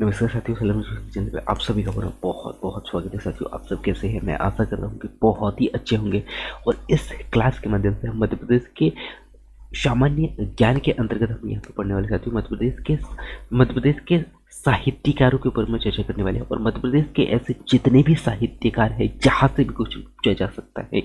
नमस्कार साथियों, सलाम चैनल पे आप सभी का बड़ा बहुत बहुत स्वागत है। साथियों, आप सब कैसे हैं? मैं आशा कर रहा हूँ कि बहुत ही अच्छे होंगे। और इस क्लास के माध्यम से हम मध्य प्रदेश के सामान्य ज्ञान के अंतर्गत हम यहाँ पे पढ़ने वाले साथियों मध्य प्रदेश के साहित्यकारों के ऊपर में चर्चा करने वाले हैं। और मध्य प्रदेश के ऐसे जितने भी साहित्यकार हैं जहाँ से भी कुछ पूछा जा सकता है,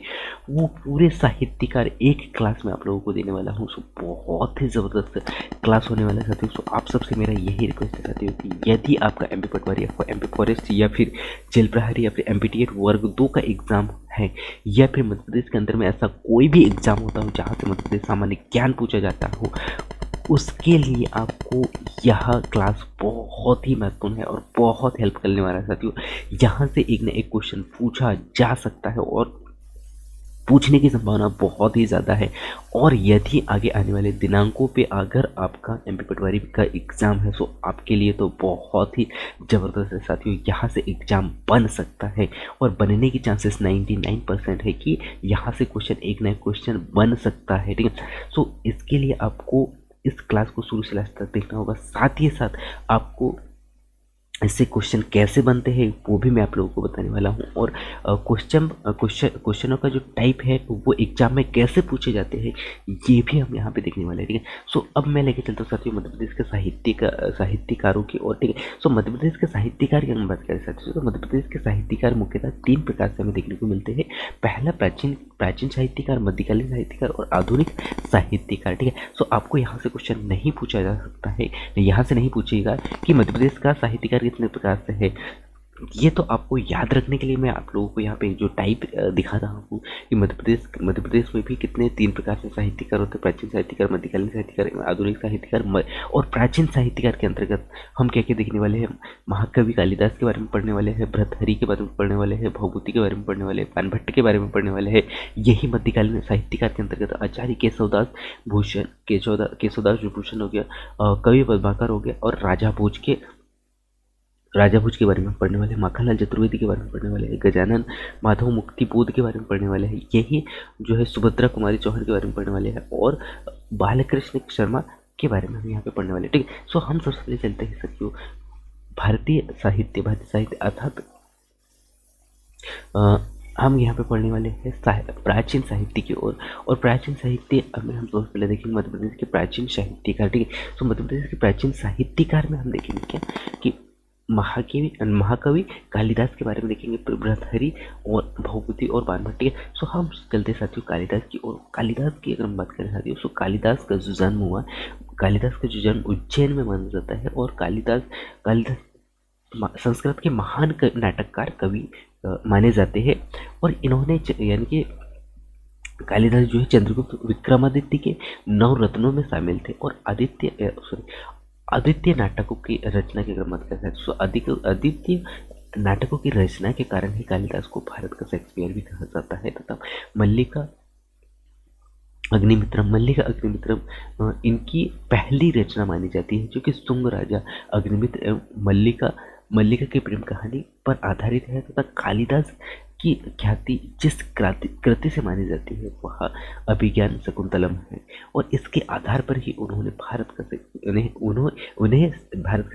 वो पूरे साहित्यकार एक क्लास में आप लोगों को देने वाला हूँ। सो बहुत ही ज़बरदस्त क्लास होने वाला है साथियों। सो आप सबसे मेरा यही रिक्वेस्ट है साथियों कि यदि आपका एमपी पटवारी या एमपी फॉरेस्ट या फिर जेल प्रहरी या फिर एमपीटीएट वर्ग 2 का एग्जाम है, या फिर मध्य प्रदेश के अंदर में ऐसा कोई भी एग्जाम होता हो जहाँ से मध्य प्रदेश सामान्य ज्ञान पूछा जाता हो, उसके लिए आपको यह क्लास बहुत ही महत्वपूर्ण है और बहुत हेल्प करने वाला है साथियों। यहाँ से एक न एक क्वेश्चन पूछा जा सकता है और पूछने की संभावना बहुत ही ज़्यादा है। और यदि आगे आने वाले दिनांकों पे अगर आपका एमपी पटवारी का एग्ज़ाम है, तो आपके लिए तो बहुत ही ज़बरदस्त है साथियों। यहाँ से एग्ज़ाम बन सकता है और बनने की चांसेस 99% है कि यहाँ से क्वेश्चन एक नया क्वेश्चन बन सकता है। ठीक है, सो इसके लिए आपको इस क्लास को शुरू से लास्ट तक देखना होगा। साथ ही साथ आपको इससे क्वेश्चन कैसे बनते हैं वो भी मैं आप लोगों को बताने वाला हूँ। और क्वेश्चनों का जो टाइप है वो एग्जाम में कैसे पूछे जाते हैं ये भी हम यहाँ पे देखने वाले हैं। ठीक है, सो अब मैं लेके चलता हूँ साथियों मध्य प्रदेश के साहित्यकारों की ओर। ठीक है, सो मध्य प्रदेश के साहित्यकार की हम बात करें साथियों, तो मध्य प्रदेश के साहित्यकार मुख्यतः 3 प्रकार से हमें देखने को मिलते हैं। पहला प्राचीन साहित्यकार, मध्यकालीन साहित्यकार और आधुनिक साहित्यकार। ठीक है, सो आपको यहाँ से क्वेश्चन नहीं पूछा जा सकता है, यहाँ से नहीं पूछेगा कि मध्य प्रदेश का साहित्यकार कितने प्रकार से है। ये तो आपको याद रखने के लिए मैं आप लोगों को यहाँ पे जो टाइप दिखा रहा हूँ कि मध्य प्रदेश में भी कितने 3 प्रकार से साहित्यकार होते हैं। प्राचीन साहित्यकार, मध्यकालीन साहित्यकार, आधुनिक साहित्यकार। और प्राचीन साहित्यकार के अंतर्गत हम क्या क्या देखने वाले हैं? महाकवि कालिदास के बारे में पढ़ने वाले हैं, भर्तृहरि के बारे में पढ़ने वाले हैं, भवभूति के बारे में पढ़ने वाले हैं, बाणभट्ट के बारे में पढ़ने वाले हैं। यही मध्यकालीन साहित्यकार के अंतर्गत आचार्य केशवदास विभूषण हो गया, कवि पद्माकर हो गया, और राजा भोज के बारे में पढ़ने वाले हैं, माखनलाल चतुर्वेदी के बारे में पढ़ने वाले हैं, गजानन माधव मुक्तिबोध के बारे में पढ़ने वाले हैं, यही जो है सुभद्रा कुमारी चौहान के बारे में पढ़ने वाले हैं, और बालकृष्ण शर्मा के बारे में हम यहाँ पे पढ़ने वाले हैं। ठीक है, सो हम सबसे पहले चलते हैं साथियों भारतीय साहित्य अर्थात हम यहाँ पे पढ़ने वाले हैं प्राचीन साहित्य की ओर। और प्राचीन साहित्य में हम सबसे पहले देखेंगे मध्य प्रदेश के प्राचीन साहित्यकार। ठीक है, तो मध्य प्रदेश के प्राचीन साहित्यकार में हम देखेंगे क्या कि महाकवि कालिदास के बारे में देखेंगे, भर्तृहरि और भवभूति और बाणभट्ट। ठीक है, सो हम चलते साथियों कालिदास की ओर। कालिदास की अगर हम बात करें साथियों, सो कालिदास का जो जन्म उज्जैन में माना जाता है। और कालिदास संस्कृत के महान नाटककार कवि माने जाते हैं। और इन्होंने यानी कि कालिदास जो है चंद्रगुप्त विक्रमादित्य के 9 रत्नों में शामिल थे। और आदित्य नाटकों की रचना की अगर बात करें तो आदित्य नाटकों की रचना के कारण ही कालिदास को भारत का शेक्सपियर भी कहा जाता है। तथा मल्लिका अग्निमित्रम इनकी पहली रचना मानी जाती है, जो कि शुंग राजा अग्निमित्र एवं मल्लिका की प्रेम कहानी पर आधारित है। तथा कालिदास की ख्याति जिस कृति से मानी जाती है वह अभिज्ञान शकुंतलम है। और इसके आधार पर ही उन्हें भारत का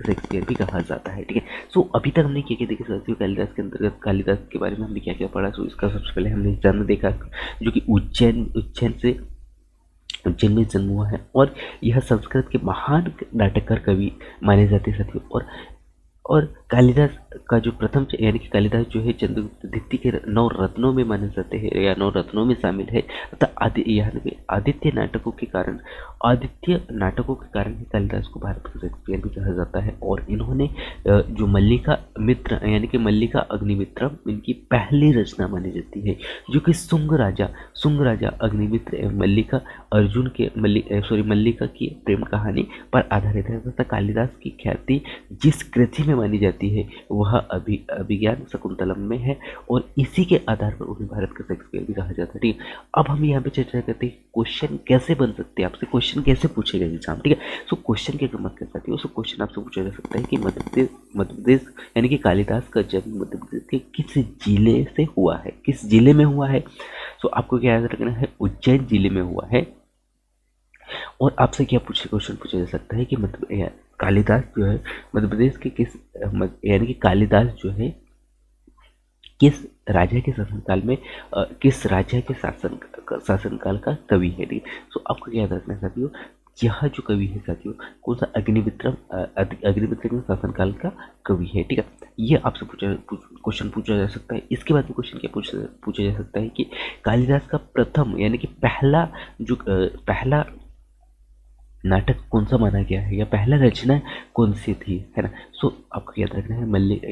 शेक्सपियर भी कहा जाता है। ठीक है, सो अभी तक हमने क्या क्या देखा साथियों कालिदास के अंतर्गत, कालिदास के बारे में हमने क्या क्या पढ़ा। सो इसका सबसे पहले हमने जन्म देखा, जो कि उज्जैन में जन्म हुआ है। और यह संस्कृत के महान नाटककार कवि माने जाते हैं साथियों। और कालिदास का जो प्रथम यानी कि कालिदास जो है चंद्रगुप्त द्वितीय के 9 रत्नों में माने जाते हैं या 9 रत्नों में शामिल है। तथा आदित्य नाटकों के कारण ही कालिदास को भारत का शेक्सपियर भी कहा जाता है। और इन्होंने जो मल्लिका मित्र यानी कि मल्लिका अग्निमित्रम इनकी पहली रचना मानी जाती है, जो कि शुंग राजा अग्निमित्र एवं मल्लिका की प्रेम कहानी पर आधारित है। तथा कालिदास की ख्याति जिस कृति में मानी जाती है वह अभिज्ञान शकुंतलम में है। और इसी के आधार पर उन्हें भारत का शेक्सपियर भी कहा जाता है। ठीक है, अब हम यहाँ पे चर्चा करते हैं क्वेश्चन कैसे बन सकते हैं, आपसे क्वेश्चन कैसे पूछेगा एग्जाम। ठीक है, सो क्वेश्चन की अगर बात कर सकते हो, सो क्वेश्चन आपसे पूछा जा सकता है कि मध्य प्रदेश यानी कि कालिदास का जन्म मध्य प्रदेश के किस जिले से हुआ है, किस जिले में हुआ है। सो आपको क्या याद रखना है, उज्जैन जिले में हुआ है। और आपसे क्या क्वेश्चन पूछा जा सकता है कि कालिदास जो है मध्य प्रदेश के किस यानी कि कालिदास जो है किस राजा के शासनकाल में किस राजा के शासनकाल का कवि है। ठीक है, सो आपको क्या याद रखना है साथियों, यह जो कवि है साथियों कौन सा अग्निमित्र के शासनकाल का कवि है। ठीक है, ये आपसे क्वेश्चन पूछा जा सकता है। इसके बाद में क्वेश्चन क्या पूछा जा सकता है कि कालिदास का प्रथम यानी कि पहला नाटक कौन सा माना गया है या पहला रचना कौन सी थी, है ना। सो आपको याद रखना है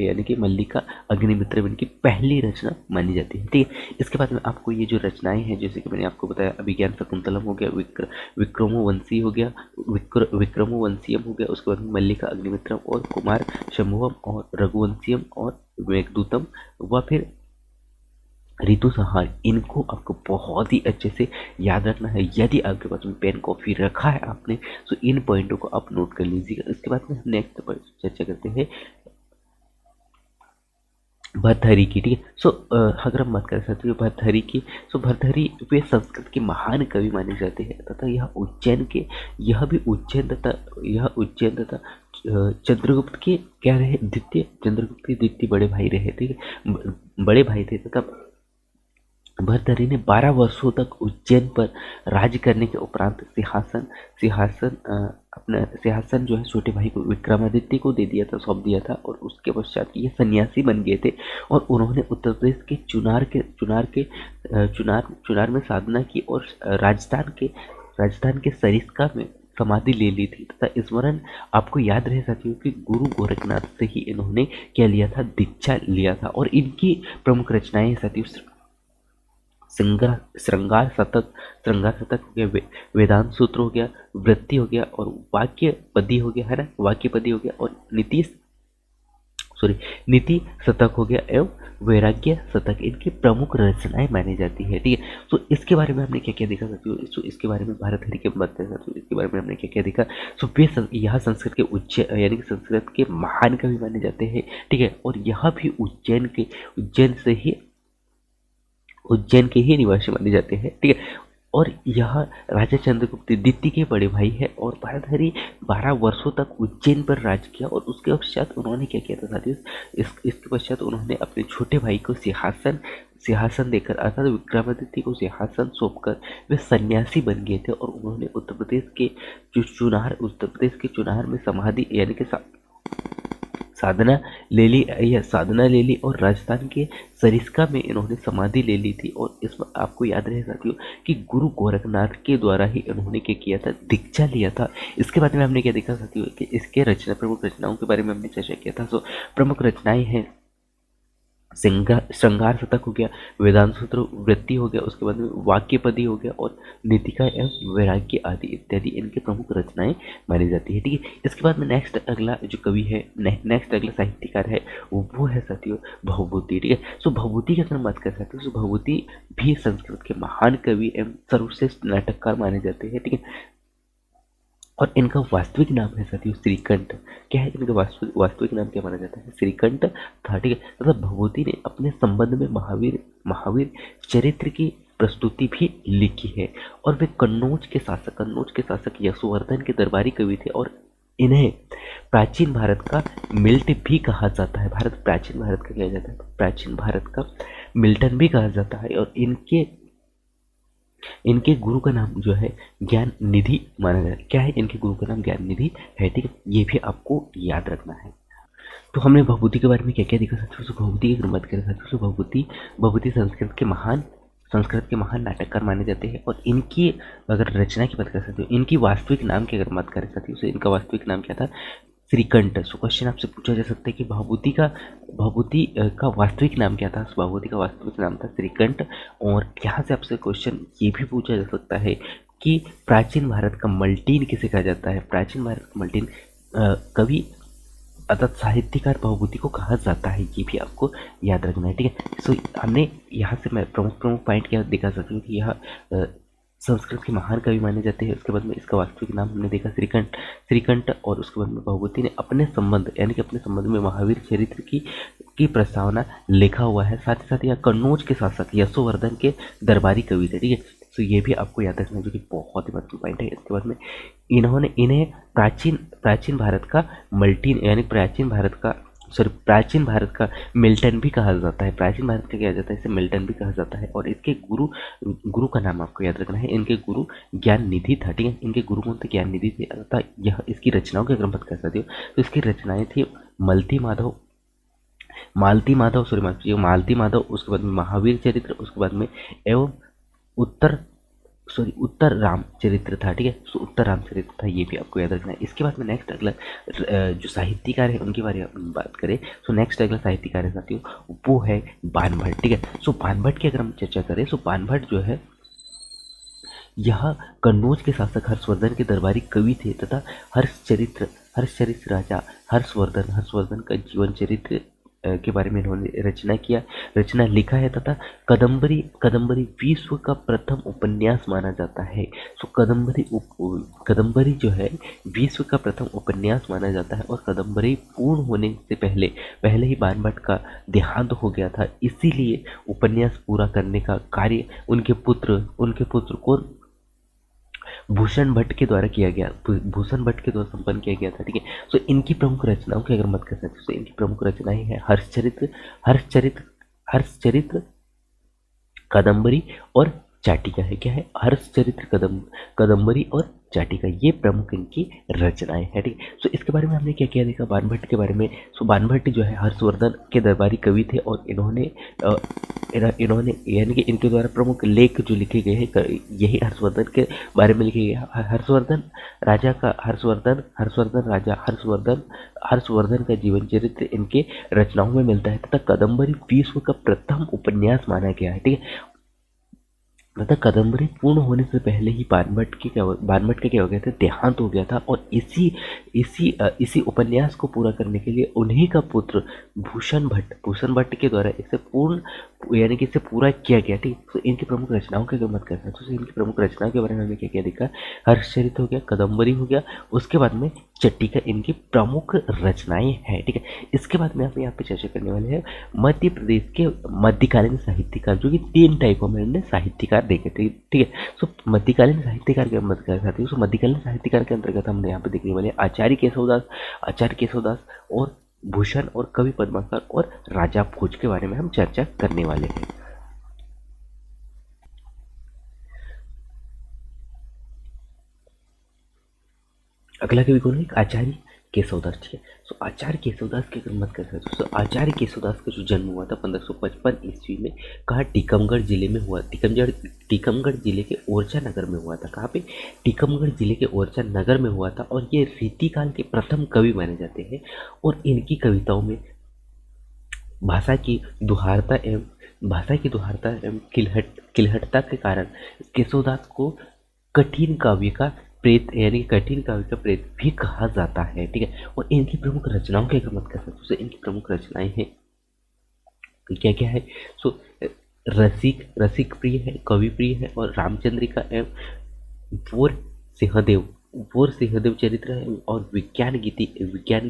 यानी कि मल्लिका अग्निमित्र इनकी पहली रचना मानी जाती है। ठीक है, इसके बाद में आपको ये जो रचनाएं हैं जैसे कि मैंने आपको बताया अभिज्ञान शकुंतलम हो गया, विक्रमोवंशी हो गया, विक्रमोवंशियम हो गया, उसके बाद में मल्लिका अग्निमित्रम और कुमार शंभुवम और रघुवंशियम और मेघदूतम व फिर ऋतु संहार, इनको आपको बहुत ही अच्छे से याद रखना है। यदि आपके पास में पेन कॉपी रखा है आपने तो इन पॉइंटों को आप नोट कर लीजिएगा। इसके बाद में हम नेक्स्ट पर चर्चा करते हैं भर्तहरि की। ठीक है, सो अगर हम बात कर सकते हैं भर्तहरि की, सो भर्तहरि वे संस्कृत के महान कवि माने जाते हैं तथा यह उज्जैन तथा चंद्रगुप्त के क्या रहे, चंद्रगुप्त के द्वितीय बड़े भाई रहे। ठीक है, बड़े भाई थे तथा भर्तहरि ने 12 वर्षों तक उज्जैन पर राज्य करने के उपरांत सिंहासन जो है छोटे भाई को विक्रमादित्य को दे दिया था, सौंप दिया था और उसके पश्चात ये सन्यासी बन गए थे और उन्होंने उत्तर प्रदेश के चुनार में साधना की और राजस्थान के सरिस्का में समाधि ले ली थी तथा स्मरण आपको याद रहे साथियों कि गुरु गोरखनाथ से ही इन्होंने क्या लिया था, दीक्षा लिया था। और इनकी प्रमुख रचनाएं साथियों श्रृंगार शतक हो गया, वेदांत सूत्र हो गया, वृत्ति हो गया और वाक्य पदी हो गया, है ना, वाक्य पदी हो गया और नीति शतक हो गया एवं वैराग्य शतक, इनकी प्रमुख रचनाएं मानी जाती है। ठीक है, तो इसके बारे में हमने क्या क्या देखा साथियों, इसके बारे में भर्तहरि के बात करें साथियों, इसके बारे में हमने क्या क्या देखा। सो वे यह संस्कृत के यानी कि संस्कृत के महान कवि माने जाते हैं। ठीक है, और यह भी उज्जैन के ही निवासी माने जाते हैं। ठीक है, और यह राजा चंद्रगुप्त द्वितीय के बड़े भाई है और भर्तहरि 12 वर्षों तक उज्जैन पर राज किया और उसके पश्चात उन्होंने क्या किया था साथियों, इसके पश्चात उन्होंने अपने छोटे भाई को सिंहासन देकर अर्थात विक्रमादित्य को सिंहासन सौंपकर वे सन्यासी बन गए थे और उन्होंने उत्तर प्रदेश के चुनार में समाधि यानी कि साधना ले ली और राजस्थान के सरिस्का में इन्होंने समाधि ले ली थी। और इसमें आपको याद रहे साथियों कि गुरु गोरखनाथ के द्वारा ही इन्होंने क्या किया था, दीक्षा लिया था। इसके बाद में हमने क्या देखा साथियों कि इसके प्रमुख रचनाओं के बारे में हमने चर्चा किया था। सो प्रमुख रचनाएं हैं श्रृंगार शतक हो गया, वेदांत सूत्र, वृत्ति हो गया, उसके बाद में वाक्यपदी हो गया और नीतिका एवं वैराग्य आदि इत्यादि इनके प्रमुख रचनाएं मानी जाती है। ठीक है, इसके बाद में नेक्स्ट अगला जो कवि है, नेक्स्ट अगला साहित्यकार है वो है साथियों भवभूति। ठीक है, सो भवभूति की अगर हम बात कर सकते हैं तो भवभूति भी संस्कृत के महान कवि एवं सर्वश्रेष्ठ नाटककार माने जाते हैं। ठीक है, और इनका वास्तविक नाम है साथियों श्रीकंठ। क्या है इनका वास्तविक नाम, क्या माना जाता है, श्रीकंठ था। ठीक है, मतलब भवभूति ने अपने संबंध में महावीर चरित्र की प्रस्तुति भी लिखी है और वे कन्नौज के शासक यशोवर्धन के दरबारी कवि थे और इन्हें प्राचीन भारत का मिल्ट भी कहा जाता है। प्राचीन भारत का क्या जाता है, प्राचीन भारत का मिल्टन भी कहा जाता है। और इनके गुरु का नाम जो है ज्ञान निधि माना जाता है। क्या है, इनके गुरु का नाम ज्ञान निधि है। ठीक है, ये भी आपको याद रखना है। तो हमने भवभूति के बारे में क्या क्या देखा साथियों, भवभूति की बात करें साथियों, भवभूति संस्कृत के महान नाटककार माने जाते हैं। और इनकी अगर रचना की बात कर सकते हो, इनकी वास्तविक नाम की अगर बात करें साथियों, तो इनका वास्तविक नाम क्या था, श्रीकंठ। सो क्वेश्चन आपसे पूछा जा सकता है कि भवभूति का वास्तविक नाम क्या था। भवभूति का वास्तविक नाम था श्रीकंठ। और यहाँ से आपसे क्वेश्चन ये भी पूछा जा सकता है कि प्राचीन भारत का मल्टीन किसे कहा जाता है। प्राचीन भारत का मल्टीन कवि अर्थात साहित्यकार भवभूति को कहा जाता है, ये भी आपको याद रखना है। ठीक है, सो हमने यहाँ से मैं प्रमुख पॉइंट क्या दिखा सकती हूँ कि यह संस्कृत के महान कवि माने जाते हैं। उसके बाद में इसका वास्तविक नाम हमने देखा श्रीकंठ। और उसके बाद में भवभूति ने अपने संबंध में महावीर चरित्र की प्रस्तावना लिखा हुआ है। साथ ही साथ यह कन्नौज के शासक यशोवर्धन के दरबारी कवि थे। ठीक है, तो ये भी आपको याद रखना है, जो कि बहुत ही महत्वपूर्ण पॉइंट है। इसके बाद में इन्हें प्राचीन प्राचीन भारत का मल्टी यानी प्राचीन भारत का मिल्टन भी कहा जाता है। प्राचीन भारत का क्या जाता है, इसे मिल्टन भी कहा जाता है। और इसके गुरु गुरु का नाम आपको याद रखना है। इनके गुरु ज्ञान निधि था, ठीक है। इनके गुरु कौन थे, ज्ञान निधि थे तथा यह इसकी रचनाओं की अगर हम बात कर सकते हो तो इसकी रचनाएं थी मालती माधव, उसके बाद में महावीर चरित्र, उसके बाद में एवं उत्तर उत्तर राम चरित्र था, ठीक है। तो उत्तर राम चरित्र था, ये भी आपको याद रखना है। इसके बाद में नेक्स्ट अगला जो साहित्यकार है उनके बारे में बात करें, तो नेक्स्ट अगला साहित्यकार है साथियों, वो है बाणभट्ट, ठीक है। सो बाणभट्ट की अगर हम चर्चा करें, सो बाणभट्ट जो है यह कन्नौज के शासक हर्षवर्धन के दरबारी कवि थे तथा हर्षचरित्र राजा हर्षवर्धन का जीवन चरित्र के बारे में इन्होंने रचना लिखा है तथा कदम्बरी विश्व का प्रथम उपन्यास माना जाता है। सो कदम्बरी जो है विश्व का प्रथम उपन्यास माना जाता है। और कदम्बरी पूर्ण होने से पहले ही बाणभट्ट का देहांत हो गया था, इसीलिए उपन्यास पूरा करने का कार्य उनके पुत्र को भूषण भट्ट के द्वारा संपन्न किया गया था, ठीक है। सो इनकी प्रमुख रचनाओं की अगर मत कर सकते, तो इनकी प्रमुख रचनाएं हैं हर्षचरित्र, कादम्बरी और चाटिका है। क्या है, हर्षचरित्र, कादम्बरी और चाटिका, ये प्रमुख इनकी रचनाएं हैं, ठीक है। सो इसके बारे में हमने क्या क्या देखा बाणभट्ट के बारे में। सो बाणभट्ट जो है हर्षवर्धन के दरबारी कवि थे और इन्होंने यानी कि इनके द्वारा प्रमुख लेख जो लिखे गए हैं यही हर्षवर्धन के बारे में लिखे गए। हर्षवर्धन का जीवन चरित्र इनके रचनाओं में मिलता है तथा कादम्बरी विश्व का प्रथम उपन्यास माना गया है, ठीक है। तथा कादम्बरी पूर्ण होने से पहले ही बाणभट्ट का क्या हो गया था, देहांत हो गया था। और इसी उपन्यास को पूरा करने के लिए उन्हीं का पुत्र भूषण भट्ट के द्वारा इसे पूरा किया गया, ठीक। तो इनकी प्रमुख रचनाओं की अगर बात करते हैं, तो इनकी प्रमुख रचनाओं के बारे में हमें क्या क्या देखा, हर्षचरित्र हो गया, कादम्बरी हो गया, उसके बाद में चट्टिका इनकी प्रमुख रचनाएं हैं, ठीक है। इसके बाद में हम यहाँ पे चर्चा करने वाले हैं मध्य प्रदेश के मध्यकालीन साहित्यकार, जो कि 3 टाइपों में हमने साहित्यकार देखे थे, ठीक है। सो मध्यकालीन साहित्यकार की बात कर सकते हैं। सो मध्यकालीन साहित्यकार के अंतर्गत हमने यहाँ पे देखने वाले आचार्य केशवदास और भूषण और कवि पद्माकर और राजा भोज के बारे में हम चर्चा करने वाले हैं। अगला कवि कौन है, आचार्य केशवदास, ठीक है। सो आचार्य केशवदास की अगर बात कर सकते हो, आचार्य केशवदास का जो जन्म हुआ था 1555 ईस्वी में, कहाँ, टीकमगढ़ जिले में हुआ। टीकमगढ़ जिले के ओरछा नगर में हुआ था। कहाँ पे, टीकमगढ़ जिले के ओरछा नगर में हुआ था। और ये रीतिकाल के प्रथम कवि माने जाते हैं। और इनकी कविताओं में भाषा की दुहारता एवं किलहटता के कारण केशवदास को कठिन काव्य का प्रेत भी कहा जाता है, ठीक है। और इनकी प्रमुख रचनाओं की अगर बात कर सकते हैं, इनकी प्रमुख रचनाएं हैं क्या क्या है। सो रसिक प्रिय है, कवि प्रिय है और रामचंद्रिका एवं वोर सिंहदेव चरित्र है और विज्ञान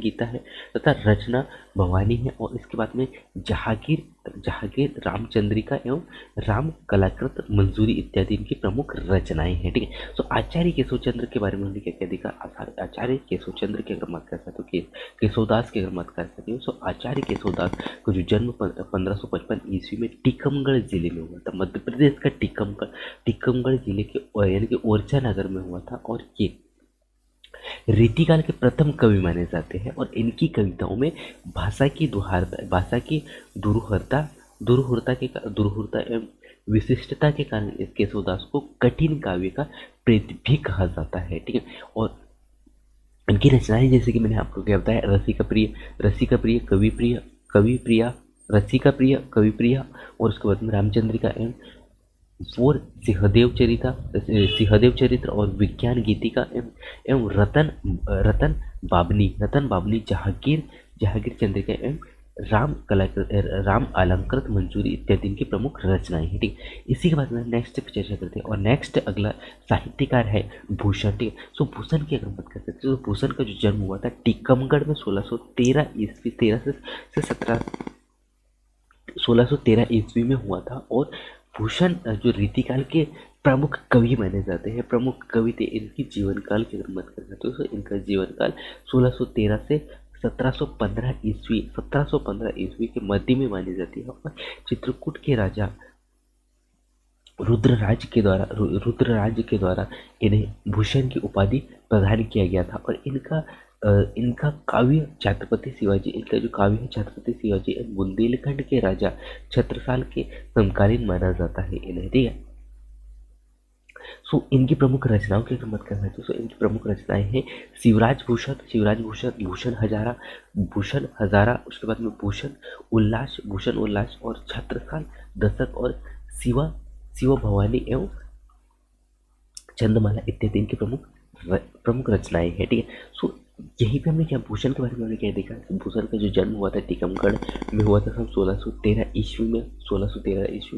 गीता है तथा रचना भवानी है। और इसके बाद में जहांगीर रामचंद्रिका एवं राम कलाकृत मंजूरी इत्यादि इनकी प्रमुख रचनाएं हैं, ठीक है। सो आचार्य केशवचंद्र के बारे में हमने क्या क्या देखा। आचार्य केशवचंद्र की अगर बात कर सकते हो, केशवदास की अगर बात कर सकते हो, सो आचार्य केशवदास का जो जन्म 1555 ईस्वी में टीकमगढ़ जिले में हुआ था। मध्य प्रदेश का टीकमगढ़ जिले के यानी कि ओरछा नगर में हुआ था। और ये रीतिकाल के प्रथम कवि माने जाते हैं। और इनकी कविताओं में भाषा की दुरूहता एवं विशिष्टता के कारण इस केशवदास को कठिन काव्य का प्रेत भी कहा जाता है, ठीक है। और इनकी रचनाएं जैसे कि मैंने आपको क्या बताया, रसिका प्रिय कवि प्रिय और उसके बाद में रामचंद्रिका एवं वो सिंहदेव चरित्र और विज्ञान गीतिका एवं रतन बाबनी जहांगीर चंद्रिका एवं राम अलंकृत मंजूरी इत्यादि इनकी प्रमुख रचनाएं हैं, ठीक। इसी के बाद में नेक्स्ट पे चर्चा करते हैं। और नेक्स्ट अगला साहित्यकार है भूषण, ठीक है। सो भूषण की अगर बात कर सकते हैं, तो भूषण का जो जन्म हुआ था टीकमगढ़ में 1613 ईस्वी में हुआ था। और भूषण जो रीतिकाल के प्रमुख कवि माने जाते हैं, प्रमुख कवि थे। इनकी जीवन काल की अगर बात करें तो इनका जीवन काल 1613 से 1715 ईस्वी के मध्य में मानी जाती है। और चित्रकूट के राजा रुद्रराज के द्वारा इन्हें भूषण की उपाधि प्रदान किया गया था। और इनका काव्य छत्रपति शिवाजी, इनका जो काव्य है छत्रपति शिवाजी बुंदेलखंड के राजा छत्रसाल के समकालीन माना जाता है इन्हें, ठीक है। इनकी प्रमुख रचनाओं की अगर बात करना है तो इनकी प्रमुख रचनाएं हैं शिवराज भूषण, भूषण हजारा, उसके बाद में भूषण उल्लास और छत्रसाल दशक और शिव भवानी एवं चंद्रमाला इत्यादि इनकी प्रमुख रचनाएं हैं, ठीक है। यहीं पे हमने क्या भूषण के बारे में हमने क्या देखा, भूषण का जो जन्म हुआ था टीकमगढ़ में हुआ था 1613 ईस्वी में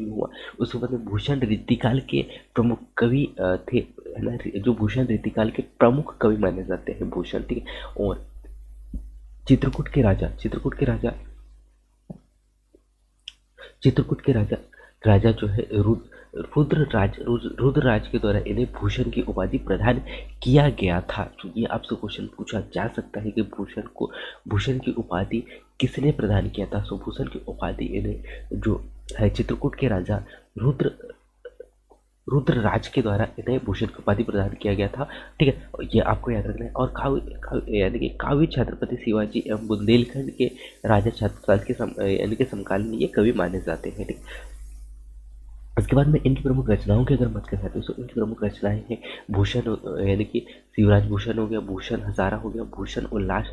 हुआ। उसके बाद में भूषण रीतिकाल के प्रमुख कवि थे, है ना, जो भूषण रीतिकाल के प्रमुख कवि माने जाते हैं भूषण, ठीक है। और चित्रकूट के राजा जो है रुद्रराज के द्वारा इन्हें भूषण की उपाधि प्रदान किया गया था। तो ये आपसे क्वेश्चन पूछा जा सकता है कि भूषण की उपाधि किसने प्रदान किया था। सो भूषण की उपाधि इन्हें जो है चित्रकूट के राजा रुद्रराज के द्वारा इन्हें भूषण की उपाधि प्रदान किया गया था, ठीक है। ये आपको याद रखना है। और यानी कि काव्य छत्रपति शिवाजी एवं बुंदेलखंड के राजा छत्रसाल के यानी कि समकालीन में ये कवि माने जाते हैं, ठीक। उसके बाद में इनकी प्रमुख रचनाओं की अगर बात करें तो इनकी प्रमुख रचनाएं हैं भूषण, यानी कि शिवराज भूषण हो गया, भूषण हजारा हो गया, भूषण उल्लास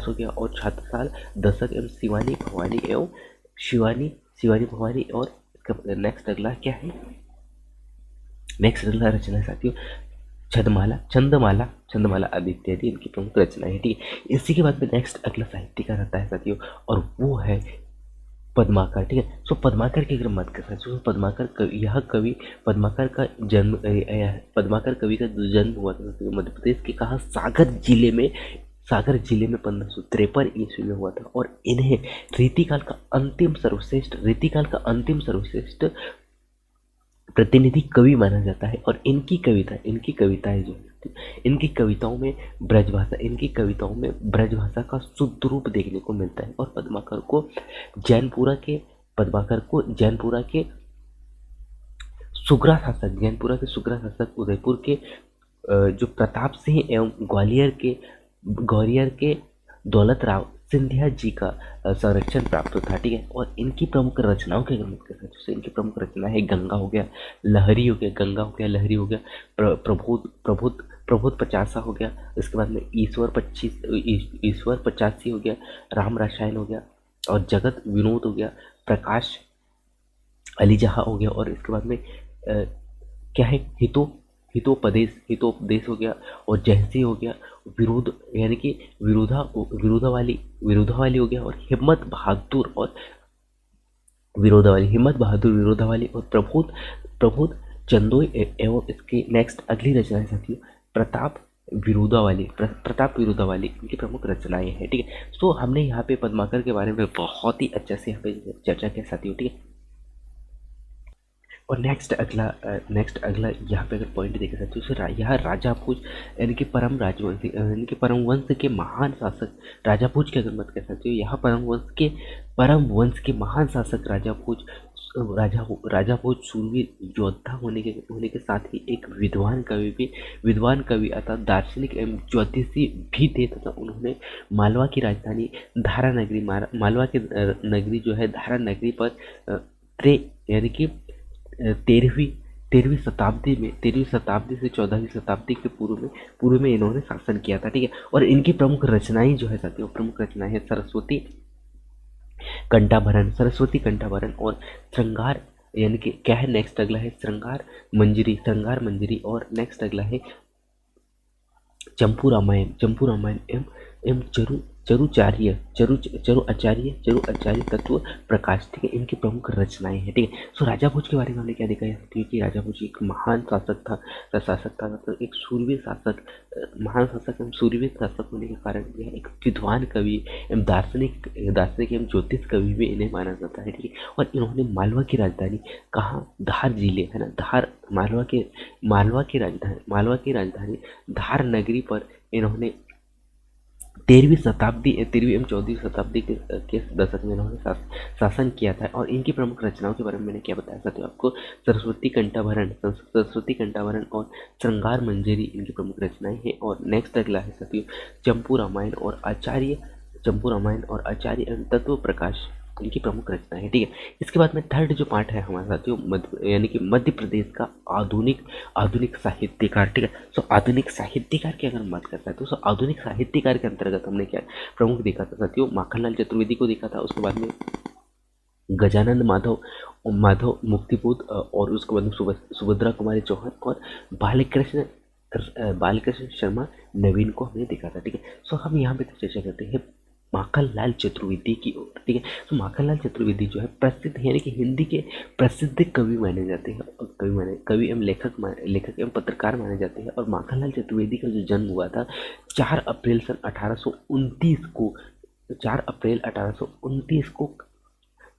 हो गया, और छत्रसाल दशक एवं शिवानी भवानी। और इसका नेक्स्ट अगला रचना है साथियों चंदमाला आदि इत्यादि इनकी प्रमुख रचना है, ठीक है। इसी के बाद में नेक्स्ट अगला साहित्यकार आता है साथियों, और वो है पद्माकर, ठीक है। पद्माकर की अगर बात करते हैं पद्माकर कवि का जन्म हुआ था मध्य प्रदेश के कहा सागर जिले में 1553 ईस्वी में हुआ था। और इन्हें रीतिकाल का अंतिम सर्वश्रेष्ठ प्रतिनिधि कवि माना जाता है। और इनकी कविताएं जो इनकी कविताओं में ब्रज भाषा का शुद्ध रूप देखने को मिलता है। और पद्माकर को जैनपुरा के सुगरा शासक उदयपुर के जो प्रताप सिंह एवं ग्वालियर के दौलत राव सिंधिया जी का संरक्षण प्राप्त था, ठीक है। और इनकी प्रमुख रचनाओं की अगर बात करें तो इनकी प्रमुख रचना है गंगा हो गया, लहरी हो गया, प्रबोध 50 हो गया। इसके बाद में ईश्वर 85 हो गया, राम रसायन हो गया, और जगत विनोद हो गया, प्रकाश अली जहाँ हो गया। और इसके बाद में क्या है हितोपदेश हो गया, और जहसी हो गया, विरोध यानी कि विरोधावाली हो गया, और हिम्मत बहादुर विरोधावाली, और प्रबोध चंदोई एवं इसकी नेक्स्ट अगली रचना है साथियों प्रताप विरोधावाली इनकी प्रमुख रचनाएं हैं, ठीक है। हमने यहाँ पे पद्माकर के बारे में बहुत ही अच्छे से यहाँ पे चर्चा किया साथियों, ठीक है। और नेक्स्ट अगला यहाँ पे अगर पॉइंट देखे सकते हो यहाँ राजा भोज यानी कि परम वंश के महान शासक राजा भोज की अगर बात कर सकते हो, यहाँ परम वंश के महान शासक राजा भोज शूरवीर योद्धा होने के साथ ही एक विद्वान कवि अर्थात दार्शनिक एवं ज्योतिषी भी थे, तथा उन्होंने मालवा की राजधानी धारा नगरी जो है धारा नगरी पर यानी कि 13वीं शताब्दी से 14वीं शताब्दी के पूर्व में इन्होंने शासन किया था, ठीक है। और इनकी प्रमुख रचनाएं जो है साथियों है सरस्वती कंठाभरण और श्रृंगार, यानी कि क्या है नेक्स्ट अगला है श्रृंगार मंजरी। और नेक्स्ट अगला है चंपू रामायण एवं चरु आचार्य तत्व प्रकाश, ठीक है, इनकी प्रमुख रचनाएं हैं, ठीक है। सो राजा भोज के बारे में हमने क्या देखा है कि राजा भोज एक महान शासक था, मतलब एक सूरवीर शासक, महान शासक एवं सूरवीर शासक होने के कारण यह एक विद्वान कवि एवं दार्शनिक एवं ज्योतिष कवि भी इन्हें माना जाता है, ठीक है। और इन्होंने मालवा की राजधानी, कहाँ, धार जिले, है ना, धार, मालवा की राजधानी धार नगरी पर इन्होंने 13वीं एवं 14वीं शताब्दी के दशक में इन्होंने शासन किया था। और इनकी प्रमुख रचनाओं के बारे में मैंने क्या बताया साथियों आपको, सरस्वती कंठाभरण और श्रृंगार मंजरी इनकी प्रमुख रचनाएं हैं। और नेक्स्ट अगला है साथियों चंपू रामायण और आचार्य एवं तत्व प्रकाश इनकी प्रमुख रचना है, ठीक है। इसके बाद में थर्ड जो पार्ट है हमारे साथियों, यानी कि मध्य प्रदेश का आधुनिक साहित्यकार, ठीक है। सो आधुनिक साहित्यकार की अगर हम बात करते हैं तो आधुनिक साहित्यकार के अंतर्गत हमने क्या प्रमुख देखा था साथियों, माखनलाल चतुर्वेदी को देखा था। उसके बाद में गजानंद माधव मुक्तिबोध, और उसके बाद में सुभद्रा कुमारी चौहान और बालकृष्ण शर्मा नवीन को हमने देखा था, ठीक है। सो हम यहाँ पे चर्चा करते हैं माखनलाल चतुर्वेदी की ओर, ठीक है। तो माखनलाल चतुर्वेदी जो है प्रसिद्ध, यानी कि हिंदी के प्रसिद्ध कवि माने जाते हैं, कवि एवं लेखक एवं पत्रकार माने जाते हैं। और माखनलाल चतुर्वेदी का जो जन्म हुआ था 4 अप्रैल सन 1829 को 4 अप्रैल 1829 को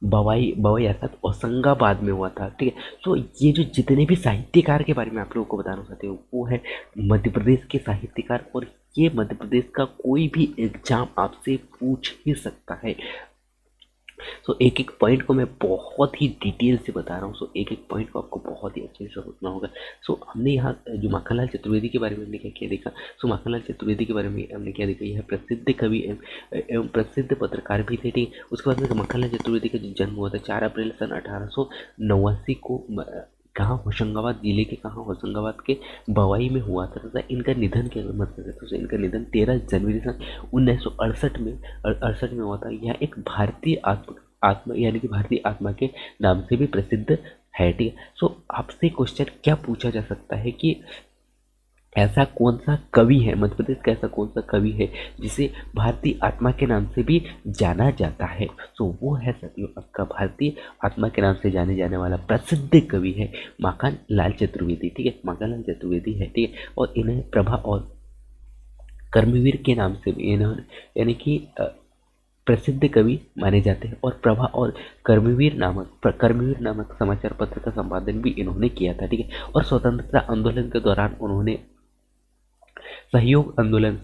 बवाई अर्थात होशंगाबाद में हुआ था, ठीक है। तो ये जो जितने भी साहित्यकार के बारे में आप लोगों को बताना चाहते हो वो है मध्य प्रदेश के साहित्यकार, और ये मध्य प्रदेश का कोई भी एग्जाम आपसे पूछ ही सकता है। सो एक एक पॉइंट को मैं बहुत ही डिटेल से बता रहा हूँ, सो एक एक पॉइंट को आपको बहुत ही अच्छे से सोचना होगा। सो हमने यहाँ जो माखनलाल चतुर्वेदी के बारे में हमने क्या क्या देखा, सो माखनलाल चतुर्वेदी के बारे में हमने क्या देखा, यह प्रसिद्ध कवि एवं प्रसिद्ध पत्रकार भी थे, ठीक है। उसके बाद में माखनलाल चतुर्वेदी का जो जन्म हुआ था 4 अप्रैल सन 1889 को, होशंगाबाद के बवाई में हुआ था तथा इनका निधन के मत तो इनका निधन 13 जनवरी सन 1968 में हुआ था। यह एक भारतीय आत्मा यानी कि भारतीय आत्मा के नाम से भी प्रसिद्ध है, ठीक है। सो आपसे क्वेश्चन क्या पूछा जा सकता है कि ऐसा कौन सा कवि है, मध्य प्रदेश का ऐसा कौन सा कवि है जिसे भारतीय आत्मा के नाम से भी जाना जाता है, तो वो है साथियों आपका भारतीय आत्मा के नाम से जाने जाने वाला प्रसिद्ध कवि है माखनलाल चतुर्वेदी, ठीक है। माखनलाल चतुर्वेदी है, ठीक है। और इन्हें प्रभा और कर्मवीर के नाम से भी इन्होंने, यानी कि प्रसिद्ध कवि माने जाते हैं। और प्रभा और कर्मवीर नामक समाचार पत्र का संपादन भी इन्होंने किया था, ठीक है। और स्वतंत्रता आंदोलन के दौरान उन्होंने सहयोग आंदोलन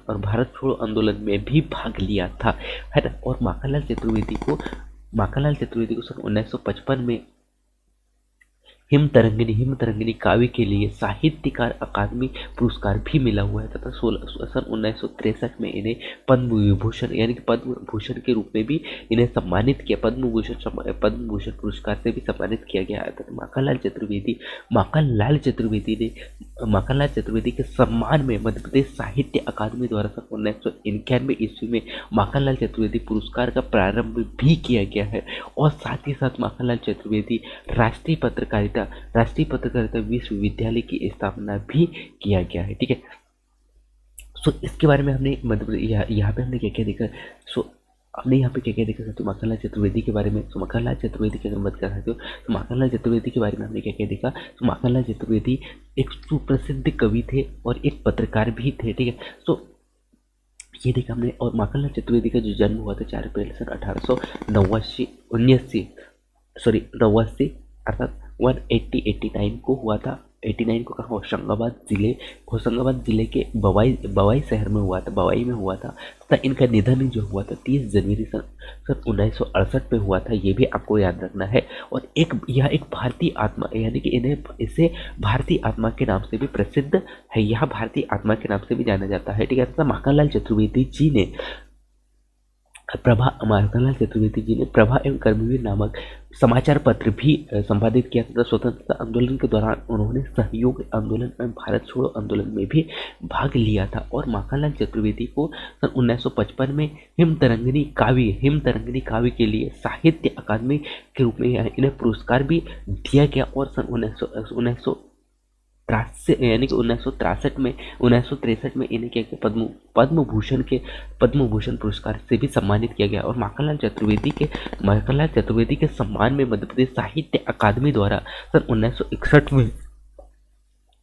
और भारत छोड़ो आंदोलन में भी भाग लिया था, है ना। और माखनलाल चतुर्वेदी को सन 1955 में हिम तरंगिनी काव्य के लिए साहित्यकार अकादमी पुरस्कार भी मिला हुआ है तथा सन 1963 में इन्हें पद्म विभूषण यानी कि पद्म भूषण के रूप में भी इन्हें सम्मानित किया, पद्म भूषण पुरस्कार से भी सम्मानित किया गया है। तथा माखनलाल चतुर्वेदी के सम्मान में मध्य प्रदेश साहित्य अकादमी द्वारा सन 1991 ईस्वी में माखनलाल चतुर्वेदी पुरस्कार का प्रारंभ भी किया गया है। और साथ ही साथ माखनलाल चतुर्वेदी राष्ट्रीय पत्रकारिता विश्वविद्यालय की स्थापना भी किया गया है, ठीक है। सो इसके बारे में हमने यहाँ पे हमने क्या क्या देखा, सो हमने यहाँ पे क्या क्या देखा सकते हो माखनलाल चतुर्वेदी के बारे में। तो माखनलाल चतुर्वेदी की अगर बात कर सकते हो तो माखनलाल चतुर्वेदी के बारे में हमने क्या क्या देखा, तो माखनलाल चतुर्वेदी एक सुप्रसिद्ध कवि थे और एक पत्रकार भी थे, ठीक है। तो ये देखा हमने। और माखनलाल चतुर्वेदी का जो जन्म हुआ था 4 अप्रैल सन 1889 अर्थात 1889 को हुआ था। 89 को कहा होशंगाबाद जिले के बवाई शहर में हुआ था, बवाई में हुआ था तथा इनका निधन जो हुआ था 30 जनवरी सन 1968 में हुआ था, ये भी आपको याद रखना है। और यह एक भारतीय आत्मा यानी कि इसे भारतीय आत्मा के नाम से भी प्रसिद्ध है, यह भारतीय आत्मा के नाम से भी जाना जाता है, ठीक है। तथा माखनलाल चतुर्वेदी जी ने प्रभा एवं कर्मवीर नामक समाचार पत्र भी संपादित किया तथा स्वतंत्रता आंदोलन के दौरान उन्होंने सहयोग आंदोलन एवं भारत छोड़ो आंदोलन में भी भाग लिया था। और माखनलाल चतुर्वेदी को सन 1955 में हिम तरंगिनी काव्य के लिए साहित्य अकादमी के रूप में इन्हें पुरस्कार भी दिया गया। और सन 19 यानी कि 1963 में इन्हें क्या किया, पद्म भूषण पुरस्कार से भी सम्मानित किया गया। और माखनलाल चतुर्वेदी के सम्मान में मध्य प्रदेश साहित्य अकादमी द्वारा सन 1961 में